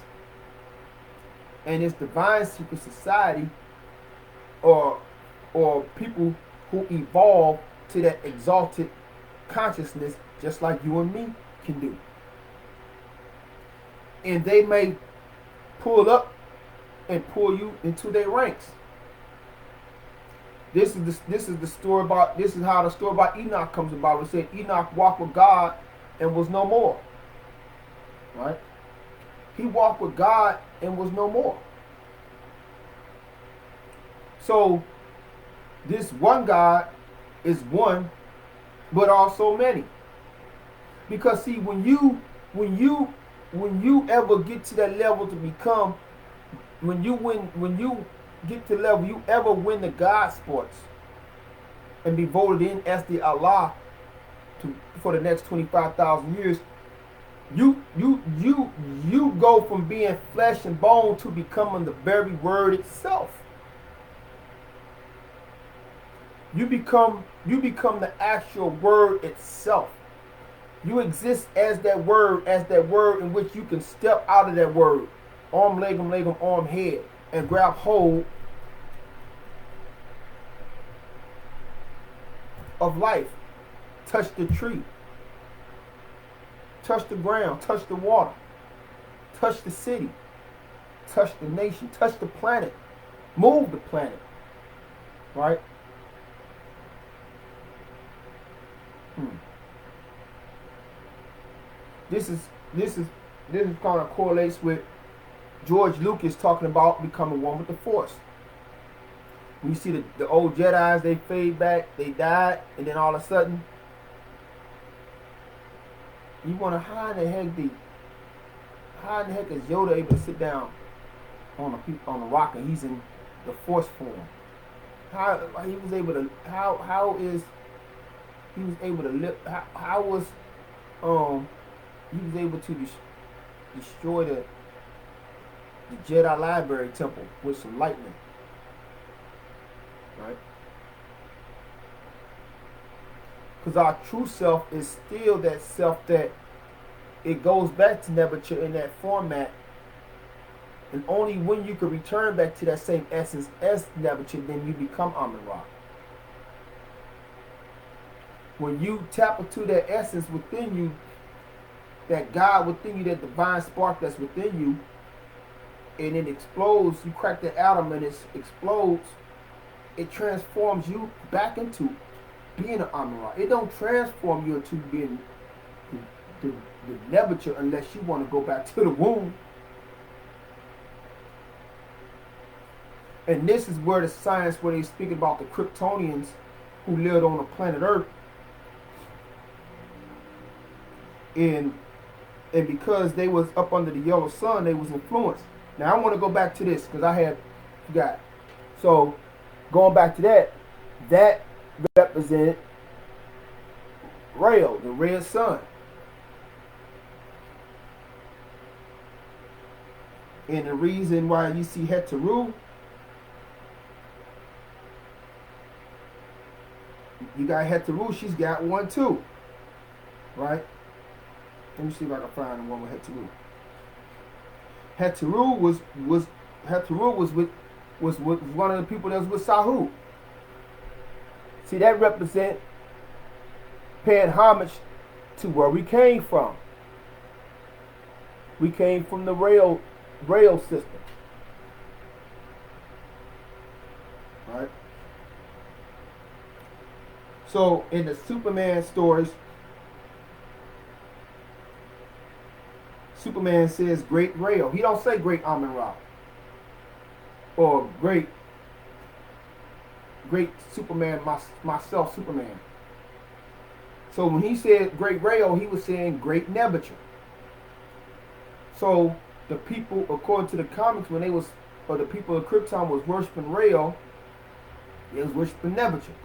And it's divine secret society or people who evolve to that exalted consciousness just like you and me can do. And they may pull up and pull you into their ranks. This is the story about, this is how the story about Enoch comes about. It said Enoch walked with God and was no more. Right? He walked with God and was no more. So this one God is one, but also many. Because see, when you ever get to that level to become, when you get to the level you ever win the God sports and be voted in as the Allah for the next 25,000 years, you go from being flesh and bone to becoming the very word itself. You become the actual word itself. You exist as that word in which you can step out of that word, arm, legum, arm, head, and grab hold of life. Touch the tree. Touch the ground. Touch the water. Touch the city. Touch the nation. Touch the planet. Move the planet. Right? Hmm. This is this is this is kind of correlates with George Lucas talking about becoming one with the Force. When you see the old Jedi's, they fade back, they died, and then all of a sudden, you wonder how in the heck is Yoda able to sit down on a rock and he's in the Force form? How he was able to? How is he was able to live? How was he was able to destroy the Jedi Library Temple with some lightning, right? Because our true self is still that self that it goes back to Nebuchadnezzar in that format, and only when you can return back to that same essence as Nebuchadnezzar, then you become Amun-Ra. When you tap into that essence within you, that God within you, that divine spark that's within you, and it explodes, you crack the atom and it explodes, it transforms you back into being an Amun-Ra. It don't transform you into being the Nebuchadnezzar unless you want to go back to the womb. And this is where the science, where they speak about the Kryptonians who lived on the planet Earth, and because they was up under the yellow sun, they was influenced. Now I want to go back to this because I forgot. So going back to that represented Rael, the red sun. And the reason why you see Heteru, you got Heteru, she's got one too. Right? Let me see if I can find the one with Heteru. Heteru was one of the people that was with Sahu. See, that represent paying homage to where we came from. We came from the rail system. Right? So in the Superman stories, Superman says great Rael. He don't say great Amun-Ra. Or great Superman, myself Superman. So when he said great Rael, he was saying great Nebuchadnezzar. So the people, according to the comics, when the people of Krypton was worshiping Rael, they was worshiping Nebuchadnezzar.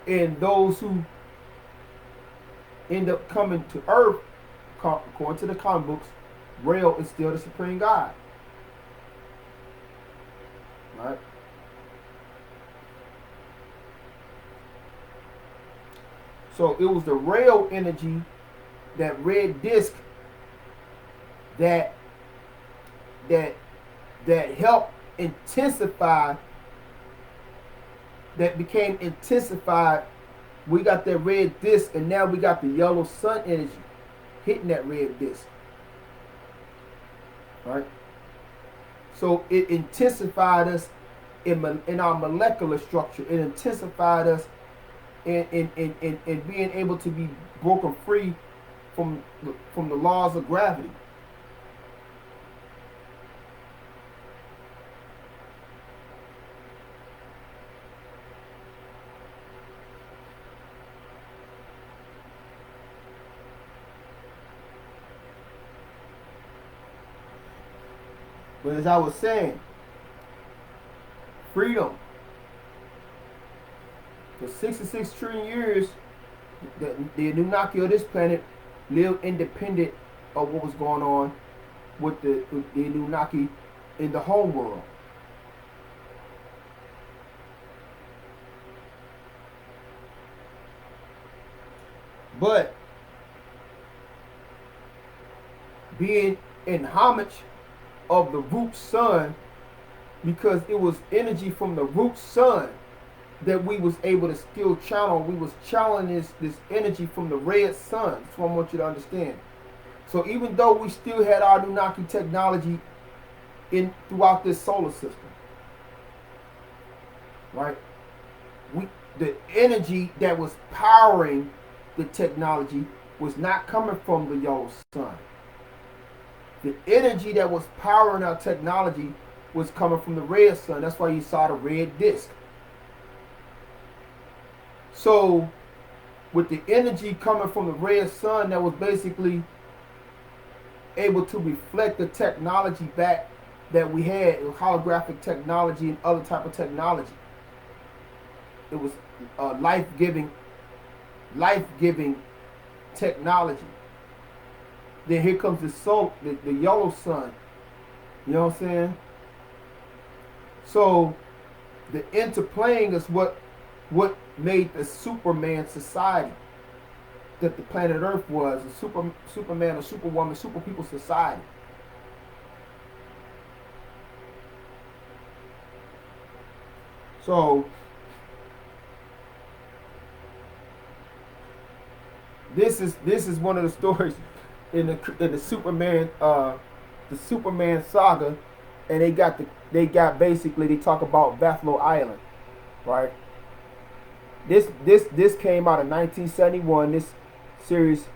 And those who end up coming to Earth, according to the comic books, Rael is still the supreme God. Right? So it was the Rael energy, that red disc, that helped intensify, that became intensified. We got that red disc, and now we got the yellow sun energy hitting that red disc. Right? So it intensified us in our molecular structure. It intensified us in being able to be broken free from the laws of gravity. But as I was saying, freedom. For 66 trillion years, the Anunnaki of this planet lived independent of what was going on with the Anunnaki in the home world. But being in homage of the root sun, because it was energy from the root sun that we was able to still channel. We was channeling this energy from the red sun. That's what I want you to understand. So even though we still had our Anunnaki technology throughout this solar system, right? the energy that was powering the technology was not coming from the yellow sun. The energy that was powering our technology was coming from the red sun. That's why you saw the red disk. So with the energy coming from the red sun that was basically able to reflect the technology back that we had, holographic technology and other type of technology. It was life-giving technology. Then here comes the yellow sun. You know what I'm saying? So the interplaying is what made the Superman society that the planet Earth was, a Superman or Superwoman, super people society. So this is one of the stories in the Superman saga, and they got basically, they talk about Buffalo Island, right? This came out in 1971. This series,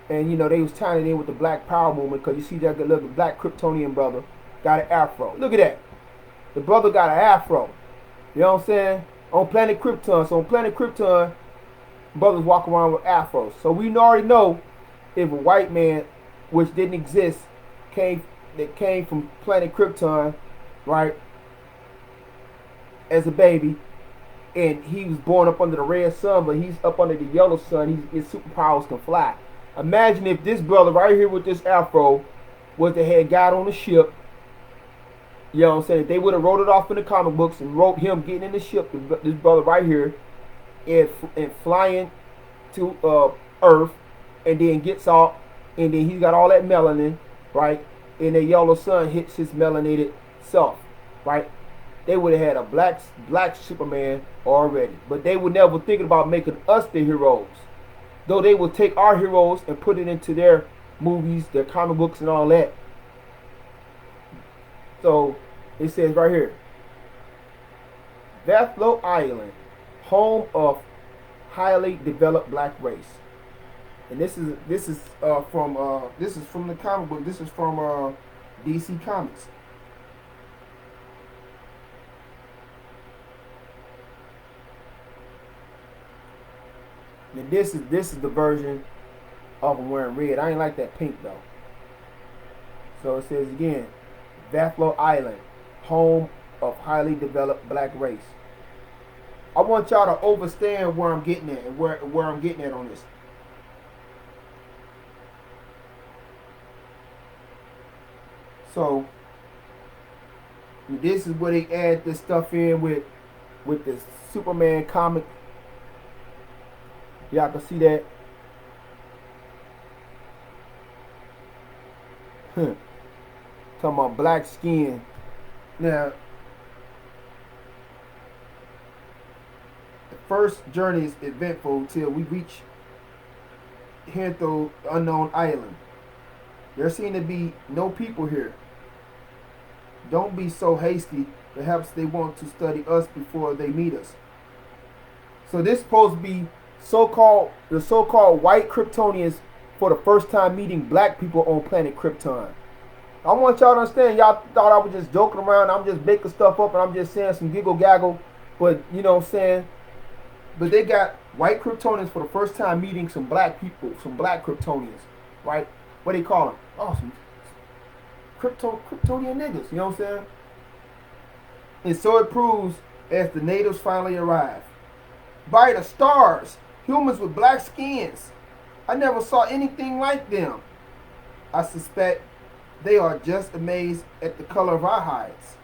and they was tying it in with the Black Power movement, because you see that little black Kryptonian brother got an afro. Look at that, the brother got an afro. You know what I'm saying? On planet Krypton. So on planet Krypton, brothers walk around with afros. So we already know if a white man, which didn't exist, came from planet Krypton, right, as a baby, and he was born up under the red sun, but he's up under the yellow sun. His superpowers can fly. Imagine if this brother right here with this afro was the head guy on the ship. You know what I'm saying? They would have wrote it off in the comic books and wrote him getting in the ship, this brother right here, and flying to Earth, and then gets off, and then he's got all that melanin, right? And the yellow sun hits his melanated self, right? They would have had a black Superman already, but they were never thinking about making us the heroes. Though they would take our heroes and put it into their movies, their comic books, and all that. So it says right here, Buffalo Island, home of highly developed black race. And this is from the comic book. This is from DC Comics. And this is the version of him wearing red. I ain't like that pink though. So it says again, Buffalo Island, home of highly developed black race. I want y'all to understand where I'm getting at and where I'm getting at on this. So this is where they add this stuff in with the Superman comic. Y'all can see that. Talking about black skin. Now, the first journey is eventful until we reach Hento, the unknown island. There seem to be no people here. Don't be so hasty. Perhaps they want to study us before they meet us. So this is supposed to be the so-called white Kryptonians for the first time meeting black people on planet Krypton. I want y'all to understand, y'all thought I was just joking around, I'm just making stuff up and I'm just saying some giggle gaggle, but you know what I'm saying? But they got white Kryptonians for the first time meeting some black people, some black Kryptonians, right? What do they call them? Oh, some Kryptonian niggas, you know what I'm saying? And so it proves as the natives finally arrive. By the stars, humans with black skins. I never saw anything like them. I suspect they are just amazed at the color of our hides.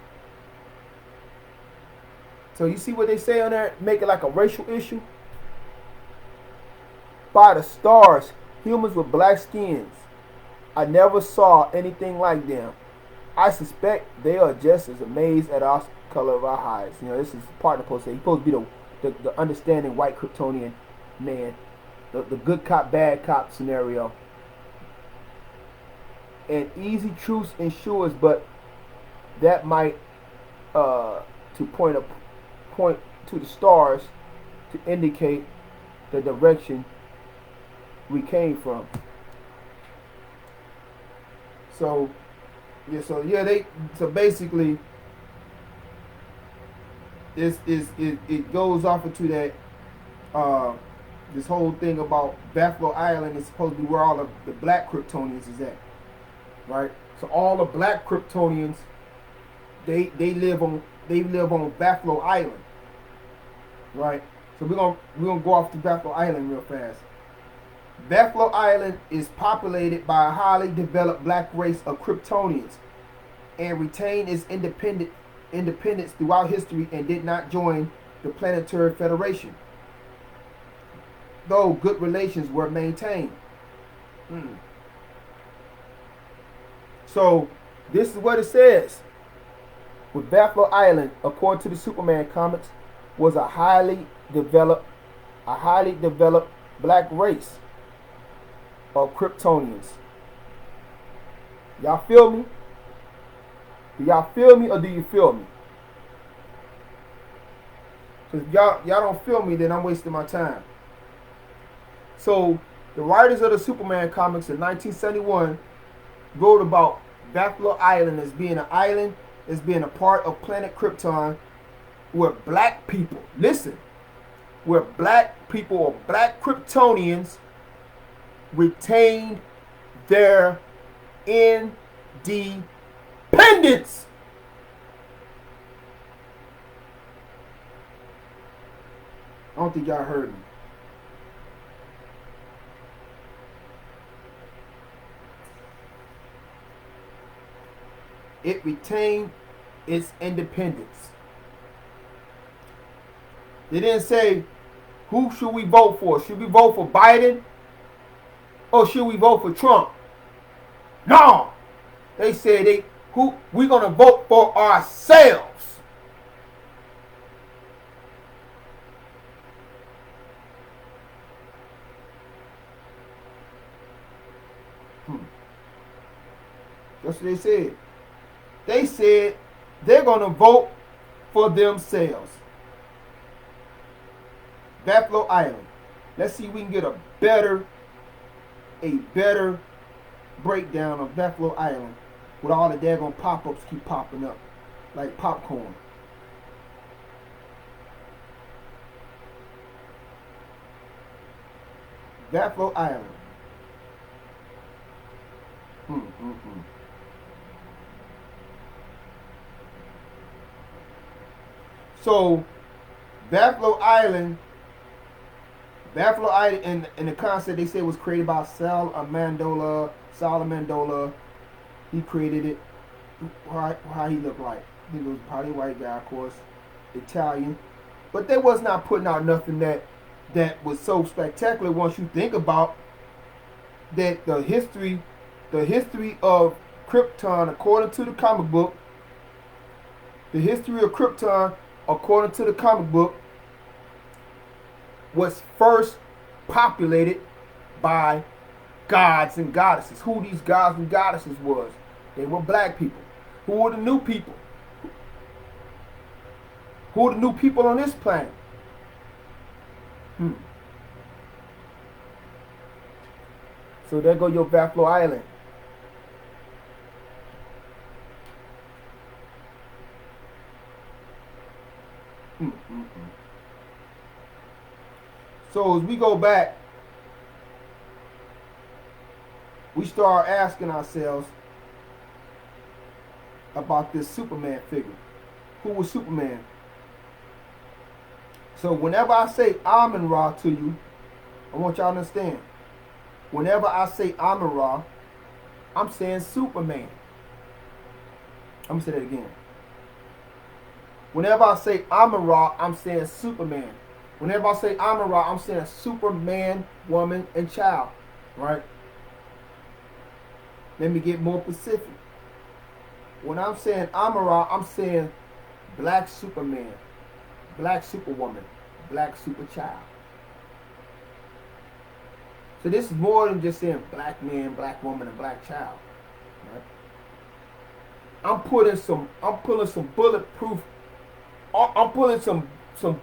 So you see what they say on there? Make it like a racial issue. By the stars, humans with black skins. I never saw anything like them. I suspect they are just as amazed at our color of our hides. You know, this is part of the post. He's supposed to be the understanding white Kryptonian man. The good cop, bad cop scenario. And easy truce ensures, but that might to point to the stars to indicate the direction we came from. So basically it goes off into that this whole thing about Buffalo Island is supposed to be where all of the black Kryptonians is at, right? So all the black Kryptonians they live on Buffalo Island, right? So we're gonna go off to Buffalo Island real fast. Buffalo Island is populated by a highly developed black race of Kryptonians and retained its independence throughout history and did not join the Planetary Federation, though good relations were maintained. So this is what it says. With Buffalo Island, according to the Superman comics, was a highly developed black race of Kryptonians. Y'all feel me? Do y'all feel me or do you feel me? Because y'all don't feel me, then I'm wasting my time. So the writers of the Superman comics in 1971 wrote about Buffalo Island as being an island, as being a part of planet Krypton, where black people, listen, where black people or black Kryptonians retained their independence. I don't think y'all heard me. It retained its independence. They didn't say, who should we vote for? Should we vote for Biden? Or should we vote for Trump? No. They said we're gonna vote for ourselves. That's what they said. They said they're gonna vote for themselves. Buffalo Island. Let's see if we can get a better breakdown of Buffalo Island with all the daggone pop-ups keep popping up like popcorn. Buffalo Island. So Buffalo Island in the concept they say was created by Sal Amendola. He created it. How he looked like? He was probably a white guy, of course, Italian. But they was not putting out nothing that was so spectacular once you think about that the history of Krypton according to the comic book. The history of Krypton according to the comic book was first populated by gods and goddesses. Who these gods and goddesses was? They were black people. Who were the new people? Who are the new people on this planet? So there go your Buffalo Island. So as we go back, we start asking ourselves about this Superman figure. Who was Superman? So whenever I say Amun-Ra to you, I want y'all to understand. Whenever I say Amun-Ra, I'm saying Superman. I'm going to say that again. Whenever I say Amun-Ra, I'm saying Superman. Whenever I say Amun-Ra, I'm saying Superman, woman, and child. Right? Let me get more specific. When I'm saying Amun-Ra, I'm saying black Superman, black Superwoman, black Superchild. So this is more than just saying black man, black woman, and black child. Right? I'm pulling some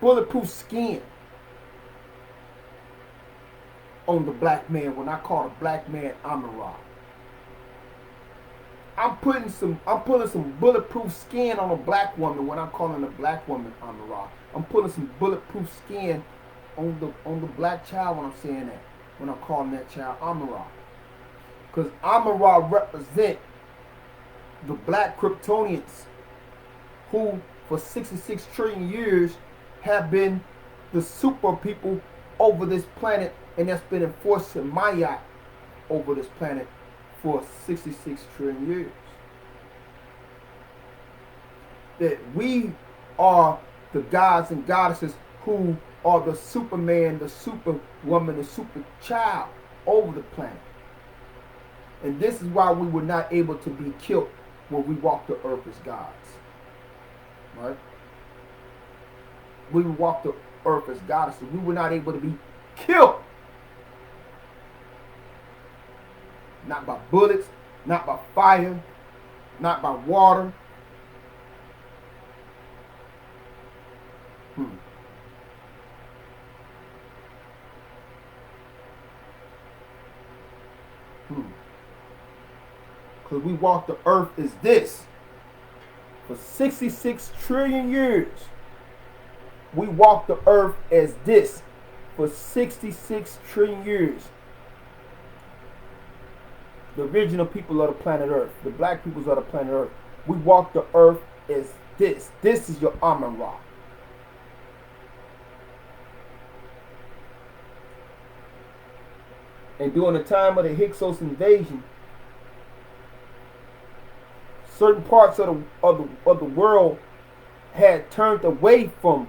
bulletproof skin on the black man when I call the black man Amun-Ra. I'm putting some bulletproof skin on a black woman when I'm calling a black woman Amun-Ra. I'm putting some bulletproof skin on the black child when I'm saying that. When I'm calling that child Amun-Ra. Because Amun-Ra represent the black Kryptonians who for 66 trillion years have been the super people over this planet, and that's been enforcing Maya over this planet for 66 trillion years. That we are the gods and goddesses who are the Superman, the Superwoman, the super child over the planet. And this is why we were not able to be killed when we walked the earth as gods. Right? We walked the earth as goddesses. We were not able to be killed. Not by bullets, not by fire, not by water. Because we walked the earth as this. For 66 trillion years, we walked the earth as this. For 66 trillion years. The original people of the planet Earth, the black peoples of the planet Earth, we walked the earth as this. This is your Amun-Ra. And during the time of the Hyksos invasion, certain parts of the world had turned away from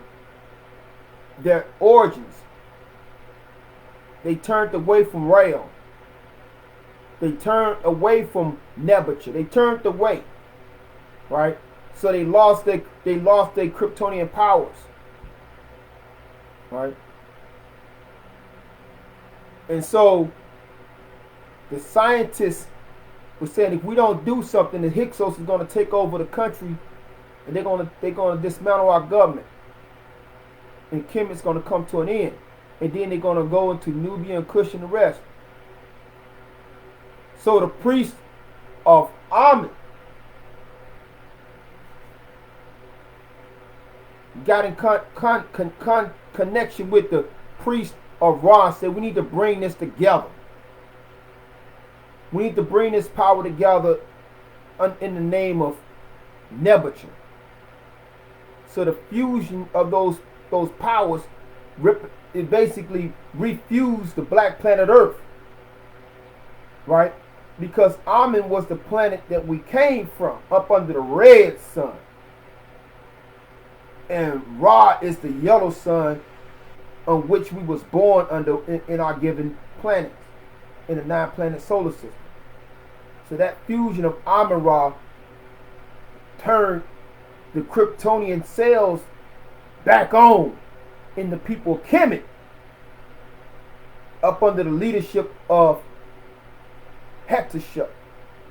their origins. They turned away from Rael. They turned away from Nebuchadnezzar. They turned away, right? So they lost their Kryptonian powers, right? And so the scientists were saying if we don't do something, the Hyksos is going to take over the country, and they're going to dismantle our government, and Kemet's going to come to an end, and then they're going to go into Nubia and Kush and the rest. So the priest of Amun got in connection with the priest of Ra and said, we need to bring this together. We need to bring this power together in the name of Nebuchadnezzar. So the fusion of those powers, it basically refused the black planet Earth. Right? Because Amun was the planet that we came from, up under the red sun. And Ra is the yellow sun on which we was born under in our given planets, in the 9-planet solar system. So that fusion of Amun-Ra turned the Kryptonian cells back on in the people of Kemet, up under the leadership of Hatshepsut,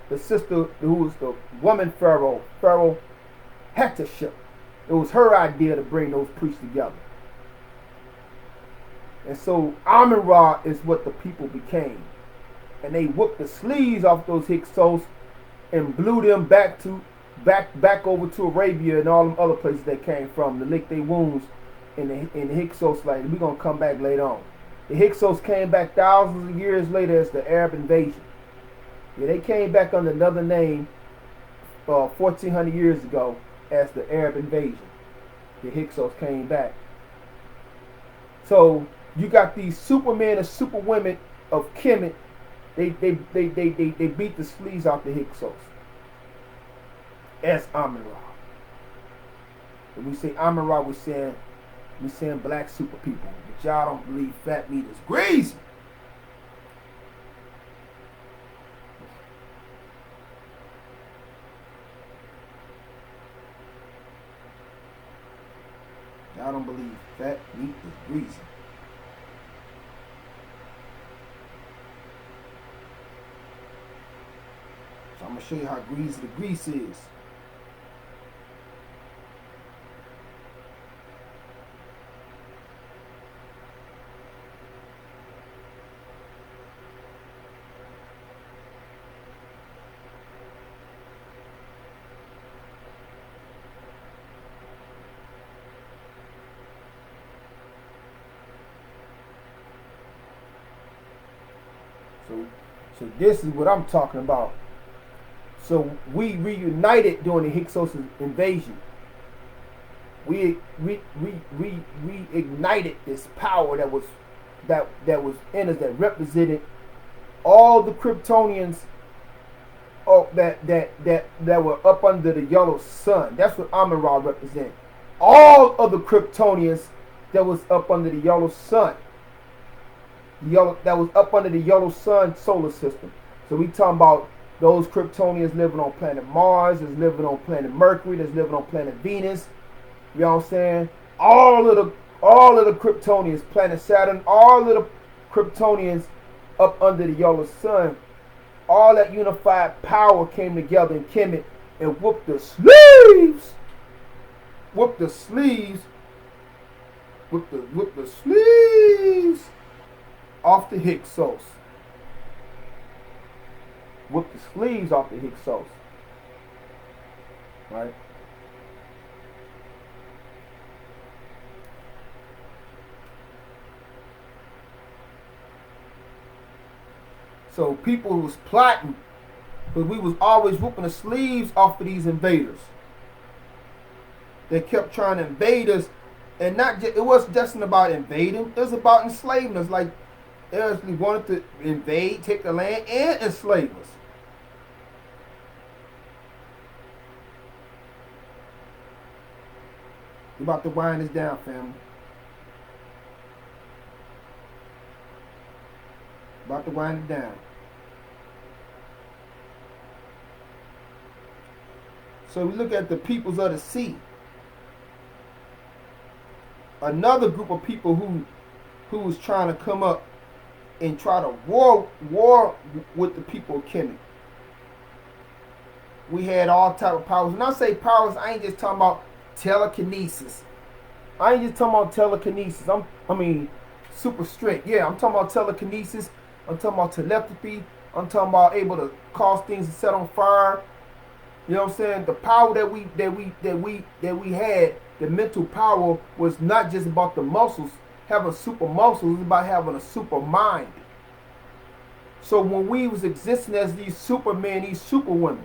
the sister who was the woman Pharaoh Hatshepsut. It was her idea to bring those priests together. And so Amun-Ra is what the people became. And they whooped the sleeves off those Hyksos and blew them back over to Arabia and all them other places they came from to lick their wounds in the Hyksos. Like, we're going to come back later on. The Hyksos came back thousands of years later as the Arab invasion. Yeah, they came back under another name 1,400 years ago as the Arab invasion. The Hyksos came back. So you got these supermen and superwomen of Kemet. They beat the sleeves off the Hyksos as Amun-Ra. When we say Amun-Ra, we're saying black super people. But y'all don't believe fat meat is greasy. Y'all don't believe fat meat is greasy. So I'm going to show you how greasy the grease is. So this is what I'm talking about. So we reunited during the Hyksos invasion. We ignited this power that was in us, that represented all the Kryptonians that were up under the yellow sun. That's what Amun-Ra represents. All of the Kryptonians that was up under the yellow sun. That was up under the yellow sun solar system. So we talking about those Kryptonians living on planet Mars, that's living on planet Mercury, that's living on planet Venus. You know what I'm saying? All of the Kryptonians, planet Saturn, all of the Kryptonians up under the yellow sun, all that unified power came together in Kemet and whooped the sleeves off the Hyksos. Whooped the sleeves off the Hyksos. Right? So people was plotting, but we was always whooping the sleeves off of these invaders. They kept trying to invade us, and it wasn't just about invading. It was about enslaving us. Like they actually wanted to invade, take the land, and enslave us. We're about to wind this down, family. About to wind it down. So we look at the peoples of the sea. Another group of people who was trying to come up and try to war with the people of Kemet. We had all type of powers. When I say powers, I ain't just talking about telekinesis. I ain't just talking about telekinesis. I mean super strict. Yeah, I'm talking about telekinesis. I'm talking about telepathy. I'm talking about able to cause things to set on fire. You know what I'm saying? The power that we had, the mental power, was not just about the muscles, having super muscles. It was about having a super mind. So when we was existing as these supermen, these superwomen,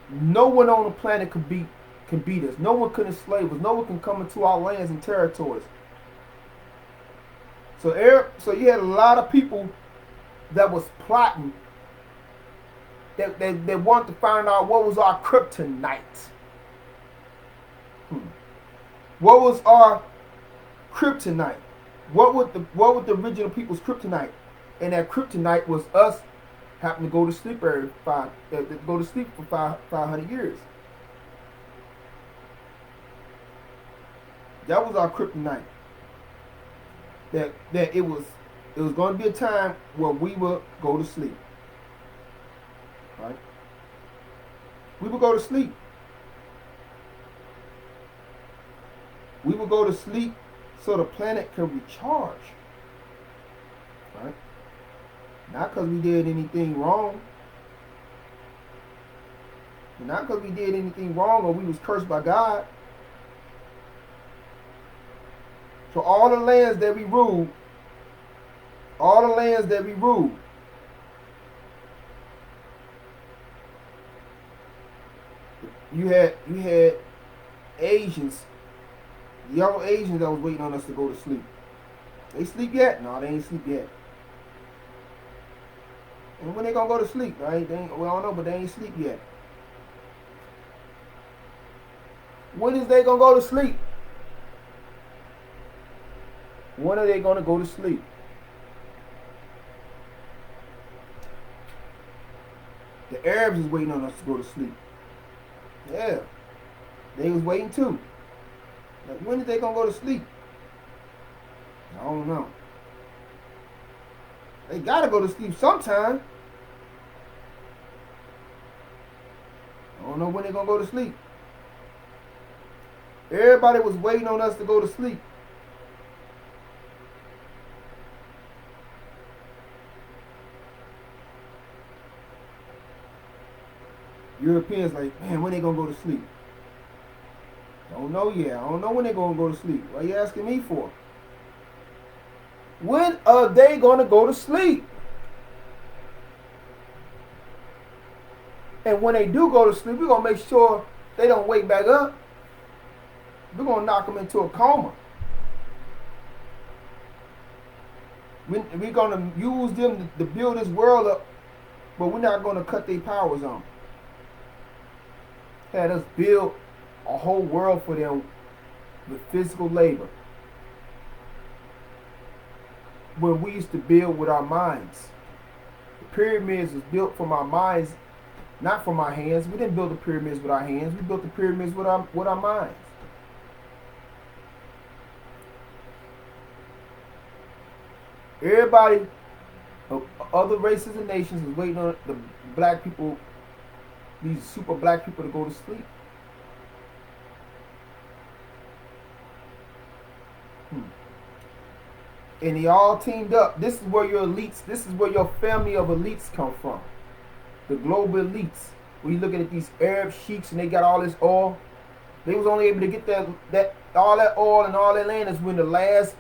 no one on the planet can beat us. No one can enslave us. No one can come into our lands and territories. So you had a lot of people that was plotting, that wanted to find out what was our kryptonite. What was our kryptonite? What would the original people's kryptonite? And that kryptonite was us having to go to sleep for 500 years. That was our kryptonite. That it was going to be a time where we would go to sleep. Right? We would go to sleep. We would go to sleep so the planet can recharge. Right? Not because we did anything wrong. Not because we did anything wrong or we was cursed by God. So all the lands that we ruled, you had Asians, yellow Asians that was waiting on us to go to sleep. They sleep yet? No, they ain't sleep yet. And when they gonna go to sleep, right? We don't know, but they ain't sleep yet. When is they gonna go to sleep? When are they gonna go to sleep? The Arabs is waiting on us to go to sleep. Yeah. They was waiting too. Like, when are they gonna go to sleep? I don't know. They gotta go to sleep sometime. I don't know when they're gonna go to sleep. Everybody was waiting on us to go to sleep. Europeans like, man, when they gonna go to sleep? Don't know yet. I don't know when they gonna go to sleep. What are you asking me for? When are they going to go to sleep? And when they do go to sleep, we're going to make sure they don't wake back up. We're going to knock them into a coma. We're going to use them to build this world up, but we're not going to cut their powers on. Had us build a whole world for them with physical labor. When we used to build with our minds. The pyramids was built from our minds, not from our hands. We didn't build the pyramids with our hands. We built the pyramids with our minds. Everybody, other races and nations is waiting on the black people, these super black people, to go to sleep. And they all teamed up. This is where your elites, this is where your family of elites come from. The global elites. When you looking at these Arab sheiks and they got all this oil, they was only able to get that all that oil and all that land is when the last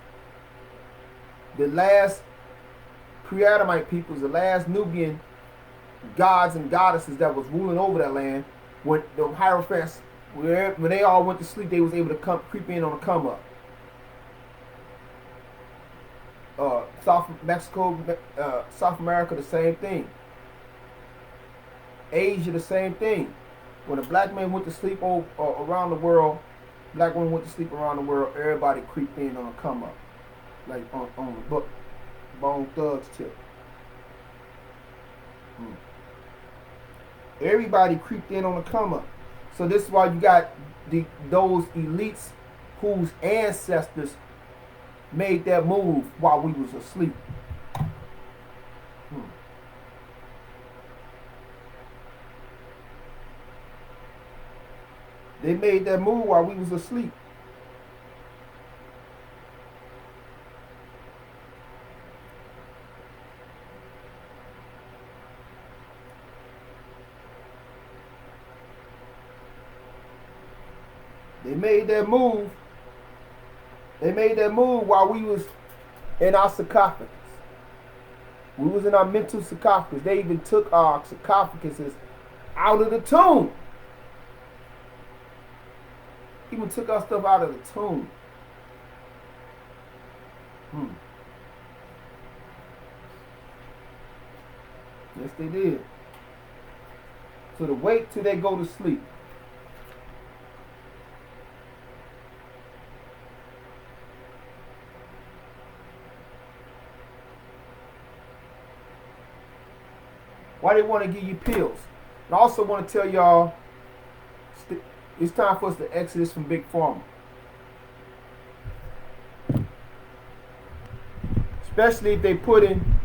pre-Adamite peoples, the last Nubian gods and goddesses that was ruling over that land, when the Hierophants, when they all went to sleep, they was able to creep in on the come up. South America, the same thing. Asia, the same thing. When the black man went to sleep around the world, black women went to sleep around the world, everybody creeped in on a come up. Like on the book, Bone Thugs tip. Everybody creeped in on a come up. So this is why you got those elites whose ancestors made that move while we was asleep. They made that move while we was asleep. They made that move. They made that move while we was in our sarcophagus. We was in our mental sarcophagus. They even took our sarcophaguses out of the tomb. Even took our stuff out of the tomb. Yes, they did. So to wait till they go to sleep. Why they want to give you pills. And I also want to tell y'all, it's time for us to exodus from Big Pharma. Especially if they put in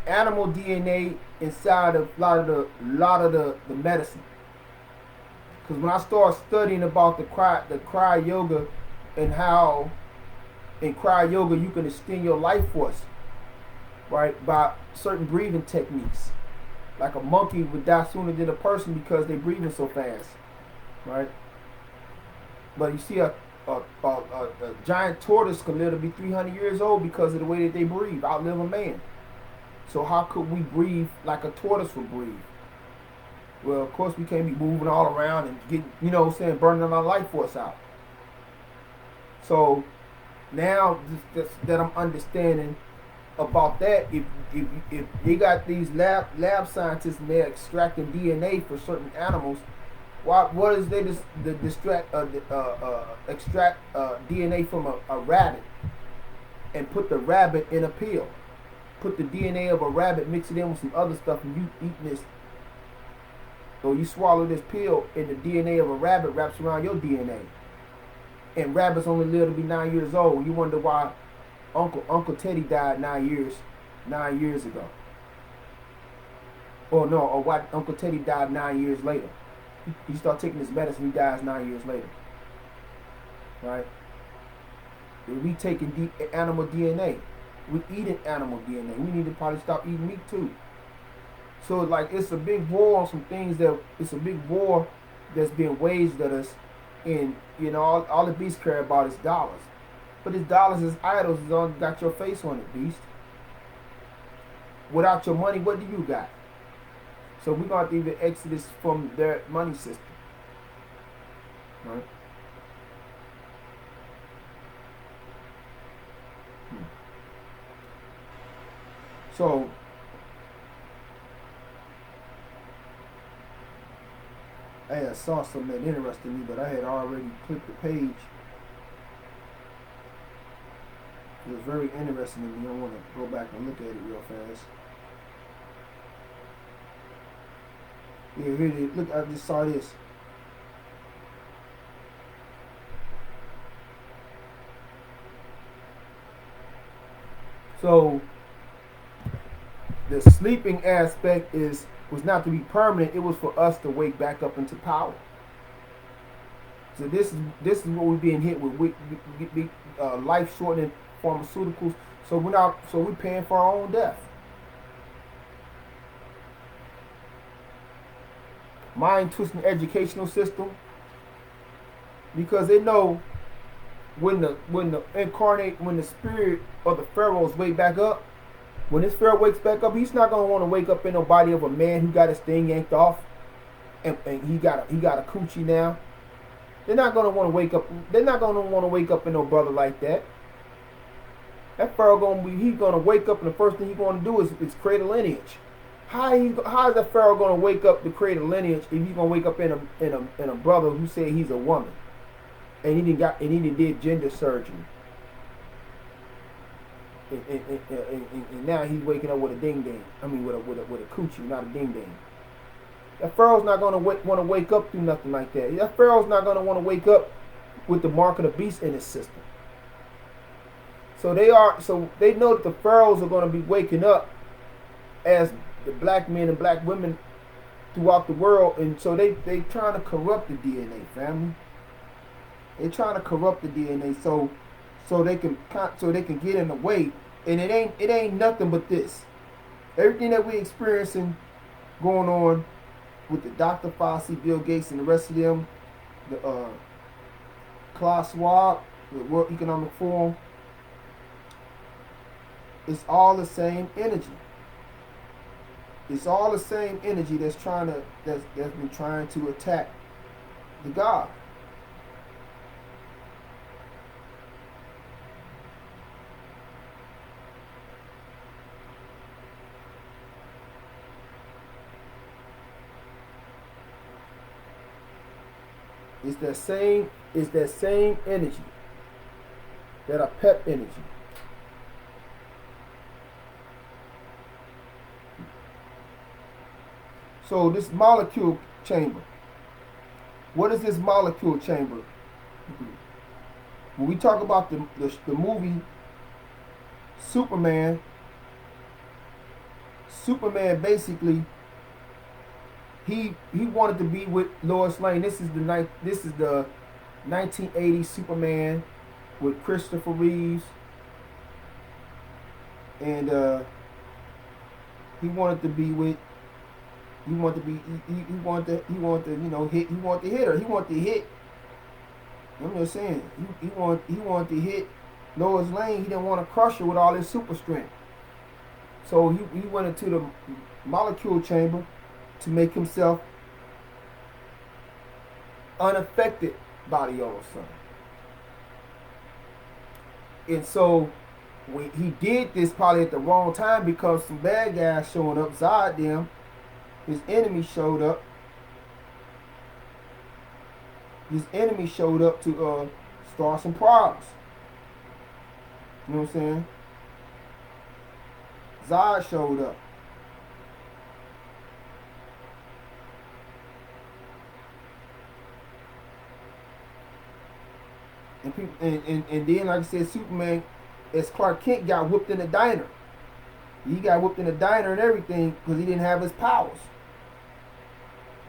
animal DNA inside of a lot of the medicine. Because when I start studying about the cry yoga and how in cry yoga you can extend your life force, right, by certain breathing techniques. Like a monkey would die sooner than a person because they're breathing so fast, right? But you see a giant tortoise can live to be 300 years old because of the way that they breathe, outlive a man. So how could we breathe like a tortoise would breathe? Well, of course we can't be moving all around and getting, burning our life force out. So now that I'm understanding about that, if they got these lab scientists and they're extracting DNA for certain animals, what is they extract DNA from a rabbit and put the rabbit in a pill, put the DNA of a rabbit, mix it in with some other stuff, and you eat this, or you swallow this pill, and the DNA of a rabbit wraps around your DNA. And rabbits only live to be 9 years old. You wonder why Uncle Teddy died 9 years ago. Or why Uncle Teddy died 9 years later. He started taking his medicine, he dies 9 years later. Right? We taking animal DNA. We eating animal DNA. We need to probably stop eating meat too. So it's a big war on some things it's a big war that's being waged at us, and all the beasts care about is dollars. But his dollars, his idols, is all got your face on it, beast. Without your money, what do you got? So we're going to have to even exodus from their money system. Right? So I had saw something that interested me, but I had already clicked the page. It was very interesting to me. I want to go back and look at it real fast. Yeah, really, look, I just saw this. So the sleeping aspect was not to be permanent. It was for us to wake back up into power. So this is what we're being hit with life shortening pharmaceuticals. So we're paying for our own death. Mind twisting educational system, because they know when the spirit of the pharaohs wake back up, when this pharaoh wakes back up, he's not gonna want to wake up in the body of a man who got his thing yanked off, and he got a coochie now. They're not gonna want to wake up. They're not gonna want to wake up in no brother like that. That pharaoh gonna wake up, and the first thing he's gonna do is create a lineage. How is that pharaoh gonna wake up to create a lineage if he's gonna wake up in a brother who said he's a woman, and he did gender surgery, and now he's waking up with a ding dang. I mean with a coochie, not a ding dang. That pharaoh's not gonna want to wake up through nothing like that. That pharaoh's not gonna want to wake up with the mark of the beast in his system. So they know that the pharaohs are gonna be waking up as the black men and black women throughout the world, and so they trying to corrupt the DNA, family. They trying to corrupt the DNA so they can get in the way, and it ain't nothing but this. Everything that we experiencing going on with the Dr. Fauci, Bill Gates, and the rest of them, the Klaus Schwab, the World Economic Forum, it's all the same energy. It's all the same energy that's been trying to attack the God. It's that same energy, that a pep energy. So this molecule chamber. What is this molecule chamber? When we talk about the movie Superman basically he wanted to be with Lois Lane. This is the 1980s Superman with Christopher Reeves, and he wanted to be with. He wanted to hit her. He wanted to hit. I'm just saying. He wanted to hit Lois Lane. He didn't want to crush her with all his super strength. So he went into the molecule chamber to make himself unaffected by the old sun. And so when he did this probably at the wrong time, because some bad guys showing up, Zod them. His enemy showed up. To start some problems. You know what I'm saying? Zod showed up. And then, like I said, Superman, as Clark Kent, got whooped in the diner. He got whooped in the diner and everything because he didn't have his powers.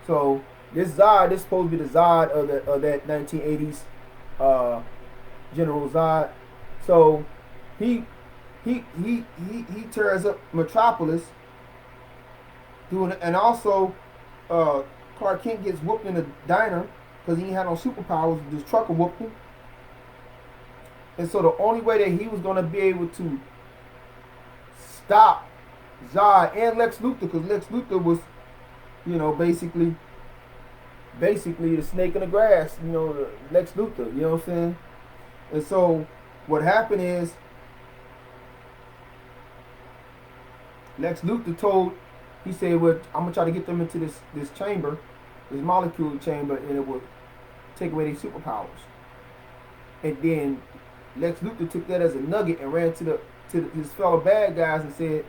So this Zod, this is supposed to be the Zod of that 1980s General Zod. So he tears up Metropolis, and also Clark Kent gets whooped in the diner because he ain't had no superpowers. This trucker whooped him. And so the only way that he was going to be able to stop Zod and Lex Luthor, because Lex Luthor was, you know, basically the snake in the grass, you know, the Lex Luthor, you know what I'm saying? And so what happened is Lex Luthor he said, well, I'm going to try to get them into this chamber, this molecule chamber, and it will take away their superpowers. And then Lex Luthor took that as a nugget and ran to his fellow bad guys and said,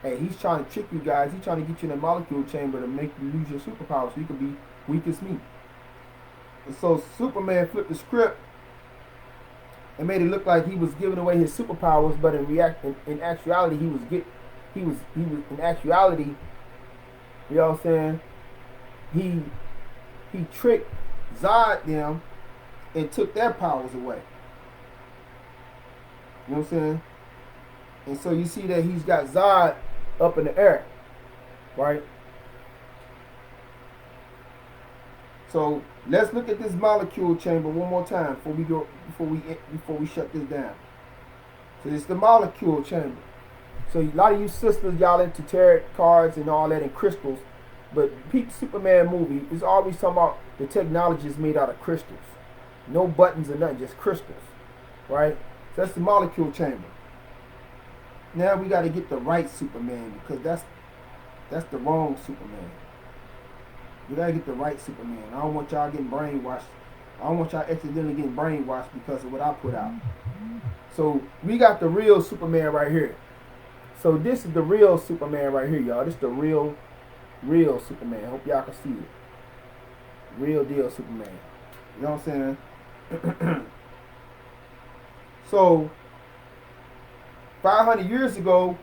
hey, he's trying to trick you guys. He's trying to get you in the molecule chamber to make you lose your superpowers so you can be weak as me. And so Superman flipped the script and made it look like he was giving away his superpowers, but in actuality he was in actuality, you know what I'm saying? He tricked Zod them and took their powers away. You know what I'm saying? And so you see that he's got Zod up in the air, right? So let's look at this molecule chamber one more time before we shut this down. So it's the molecule chamber. So a lot of you sisters, y'all into tarot cards and all that and crystals, but Pete Superman movie is always talking about the technology is made out of crystals. No buttons or nothing, just crystals, right? So that's the molecule chamber. Now we got to get the right Superman, because that's the wrong Superman. We got to get the right Superman. I don't want y'all getting brainwashed. I don't want y'all accidentally getting brainwashed because of what I put out. So we got the real Superman right here. So this is the real Superman right here, y'all. This is the real Superman. I hope y'all can see it. Real deal Superman. You know what I'm saying? So 500 years ago,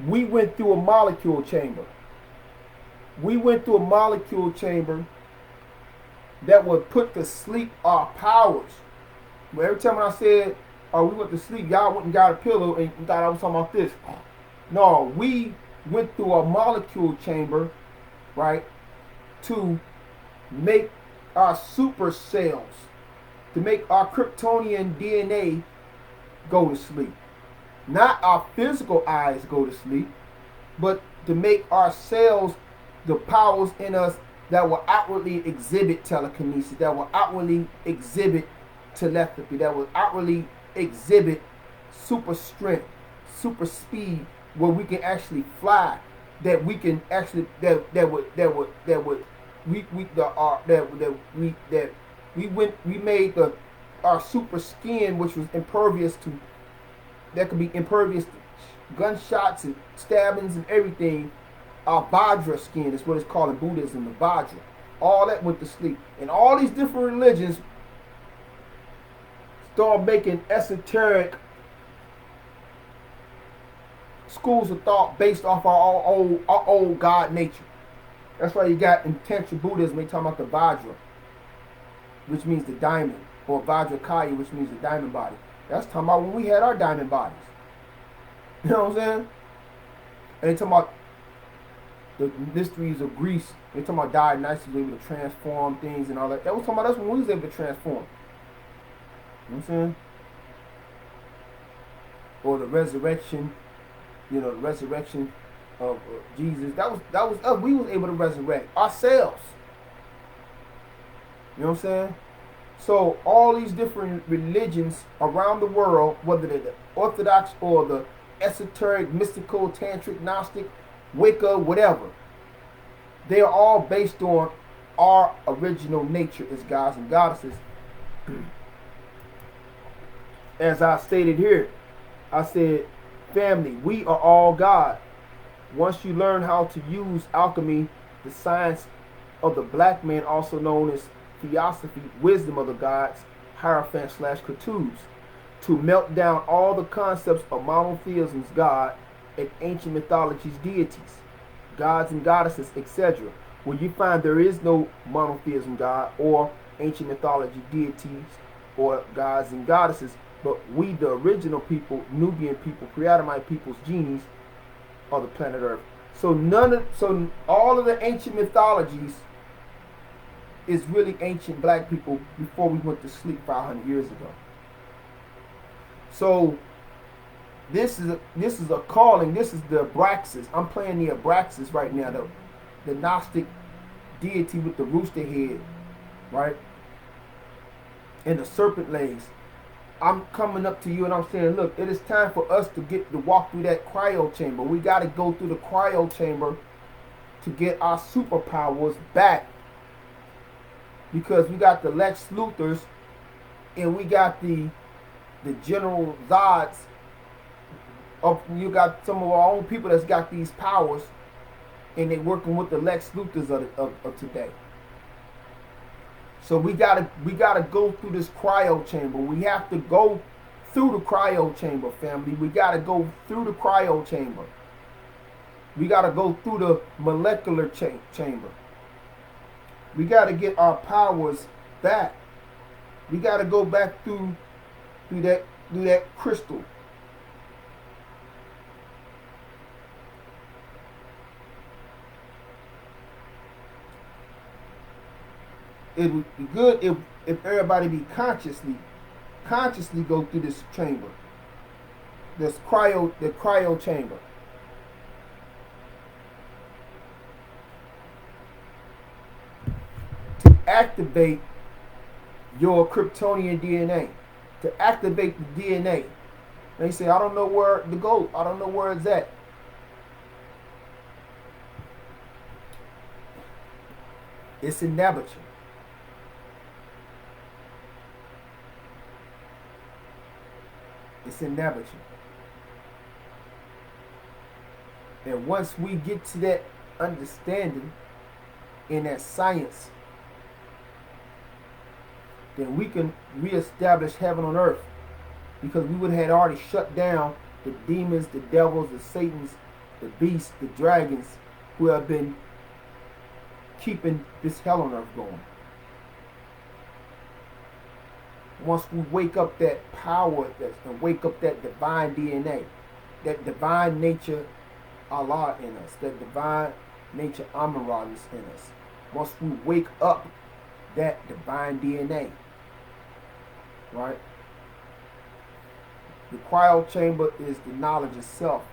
we went through a molecule chamber. We went through a molecule chamber that would put to sleep our powers. But every time when I said, oh, we went to sleep, y'all went and got a pillow and thought I was talking about this. No, we went through a molecule chamber, right, to make our super cells, to make our Kryptonian DNA go to sleep. Not our physical eyes go to sleep, but to make our cells, the powers in us that will outwardly exhibit telekinesis, that will outwardly exhibit telepathy, that will outwardly exhibit super strength, super speed, where we can actually fly, that we can actually we made our super skin, which was impervious to, that could be impervious to gunshots and stabbings and everything. Our Vajra skin is what it's called in Buddhism, the Vajra. All that went to sleep. And all these different religions start making esoteric schools of thought based off our old God nature. That's why you got in Tantric Buddhism, they talking about the Vajra, which means the diamond, or Vajrakaya, which means the diamond body. That's talking about when we had our diamond bodies. You know what I'm saying? And they talking about the mysteries of Greece. They talking about Dionysus was able to transform things and all that. That was talking about us when we was able to transform. You know what I'm saying? Or the resurrection, you know, the resurrection of Jesus. That was us. We was able to resurrect ourselves. You know what I'm saying? So all these different religions around the world, whether they're the Orthodox or the esoteric, mystical, tantric, Gnostic, Wicca, whatever, they are all based on our original nature as gods and goddesses. As I stated here, I said, family, we are all God. Once you learn how to use alchemy, the science of the black man, also known as theosophy, wisdom of the gods, Hierophant / Cthulhu, to melt down all the concepts of monotheism's God and ancient mythology's deities, gods and goddesses, etc., where you find there is no monotheism God or ancient mythology deities or gods and goddesses, but we, the original people, Nubian people, Creatomite people's genies, of the planet Earth. So all of the ancient mythologies is really ancient black people before we went to sleep 500 years ago. So this is a calling. This is the Abraxas. I'm playing the Abraxas right now, the Gnostic deity with the rooster head, right? And the serpent legs. I'm coming up to you and I'm saying, look, it is time for us to walk through that cryo chamber. We got to go through the cryo chamber to get our superpowers back, because we got the Lex Luthors and we got the General Zods. You got some of our own people that's got these powers, and they working with the Lex Luthors of today. So we gotta go through this cryo chamber. We have to go through the cryo chamber, family. We gotta go through the cryo chamber. We gotta go through the molecular chamber. We gotta get our powers back. We gotta go back through that crystal. It would be good if everybody be consciously go through this chamber. The cryo chamber. To activate your Kryptonian DNA. To activate the DNA. They say, I don't know where to go. I don't know where it's at. It's in Nabature. It's in Nabature. And once we get to that understanding in that science, then we can reestablish heaven on earth, because we would have already shut down the demons, the devils, the satans, the beasts, the dragons, who have been keeping this hell on earth going. Once we wake up that power and wake up that divine DNA, that divine nature Allah in us, that divine nature Amarad is in us. Once we wake up that divine DNA, right? The cryo chamber is the knowledge itself.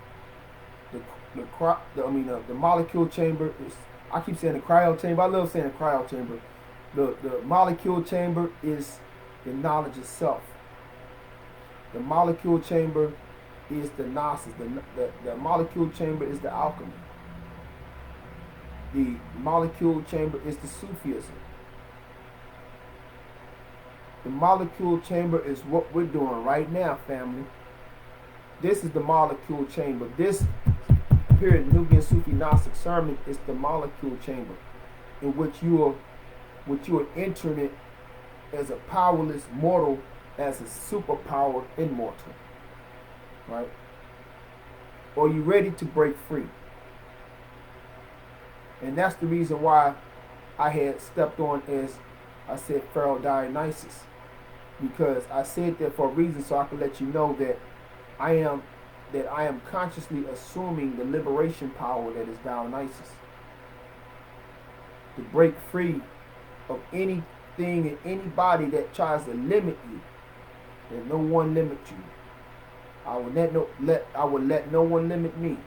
The molecule chamber is, I keep saying the cryo chamber. I love saying the cryo chamber. The molecule chamber is the knowledge itself. The molecule chamber is the Gnosis. The molecule chamber is the alchemy. The molecule chamber is the Sufism. The molecule chamber is what we're doing right now, family. This is the molecule chamber. This here in Nubiansufi Gnostic sermon is the molecule chamber, in which you are entering it as a powerless mortal, as a superpower immortal. Right? Are you ready to break free? And that's the reason why I had stepped on, as I said, Pharaoh Dionysus, because I said that for a reason, so I could let you know that I am consciously assuming the liberation power that is Dionysus, to break free of anything and anybody that tries to limit you. That no one limit you. I will let no one limit me.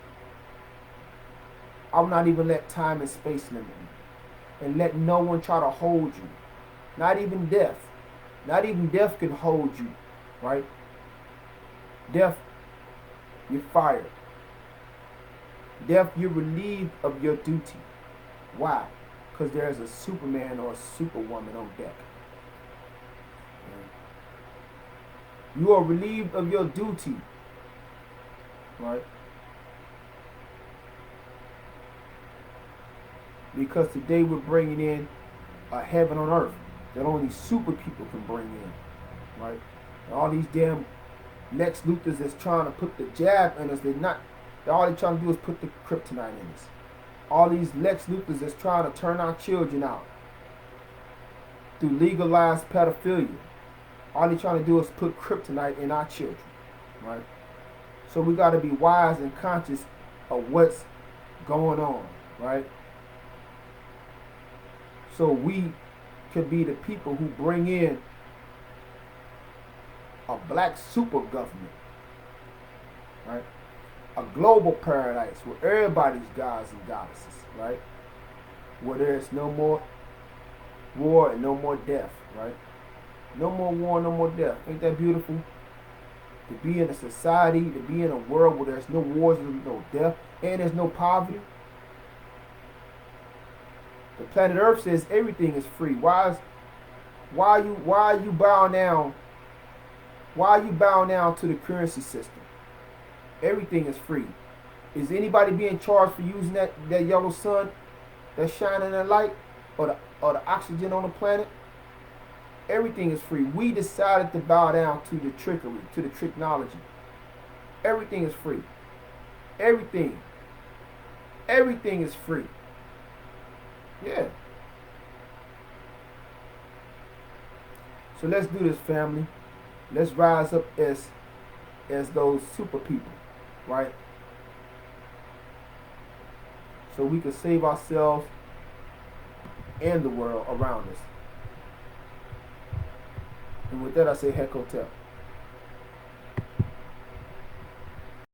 I will not even let time and space limit me. And let no one try to hold you. Not even death. Not even death can hold you. Right? Death, you're fired. Death, you're relieved of your duty. Why? Because there's a Superman or a Superwoman on deck. You are relieved of your duty. Right? Because today we're bringing in a heaven on earth that only super people can bring in. Right? And all these damn Lex Luthors that's trying to put the jab in us, all they're trying to do is put the kryptonite in us. All these Lex Luthors that's trying to turn our children out through legalized pedophilia. All they're trying to do is put kryptonite in our children. Right? So we got to be wise and conscious of what's going on. Right? So we could be the people who bring in a black super government, right? A global paradise where everybody's gods and goddesses, right? Where there's no more war and no more death, right? No more war, no more death. Ain't that beautiful? To be in a society, to be in a world where there's no wars, there's no death, and there's no poverty. The planet Earth says everything is free. Why are you bowing down? Why are you bowing down to the currency system? Everything is free. Is anybody being charged for using that yellow sun that's shining that light, or the oxygen on the planet? Everything is free. We decided to bow down to the trickery, to the technology. Everything is free. Everything is free. Yeah. So let's do this, family. Let's rise up as those super people, right? So we can save ourselves and the world around us. And with that, I say heck hotel.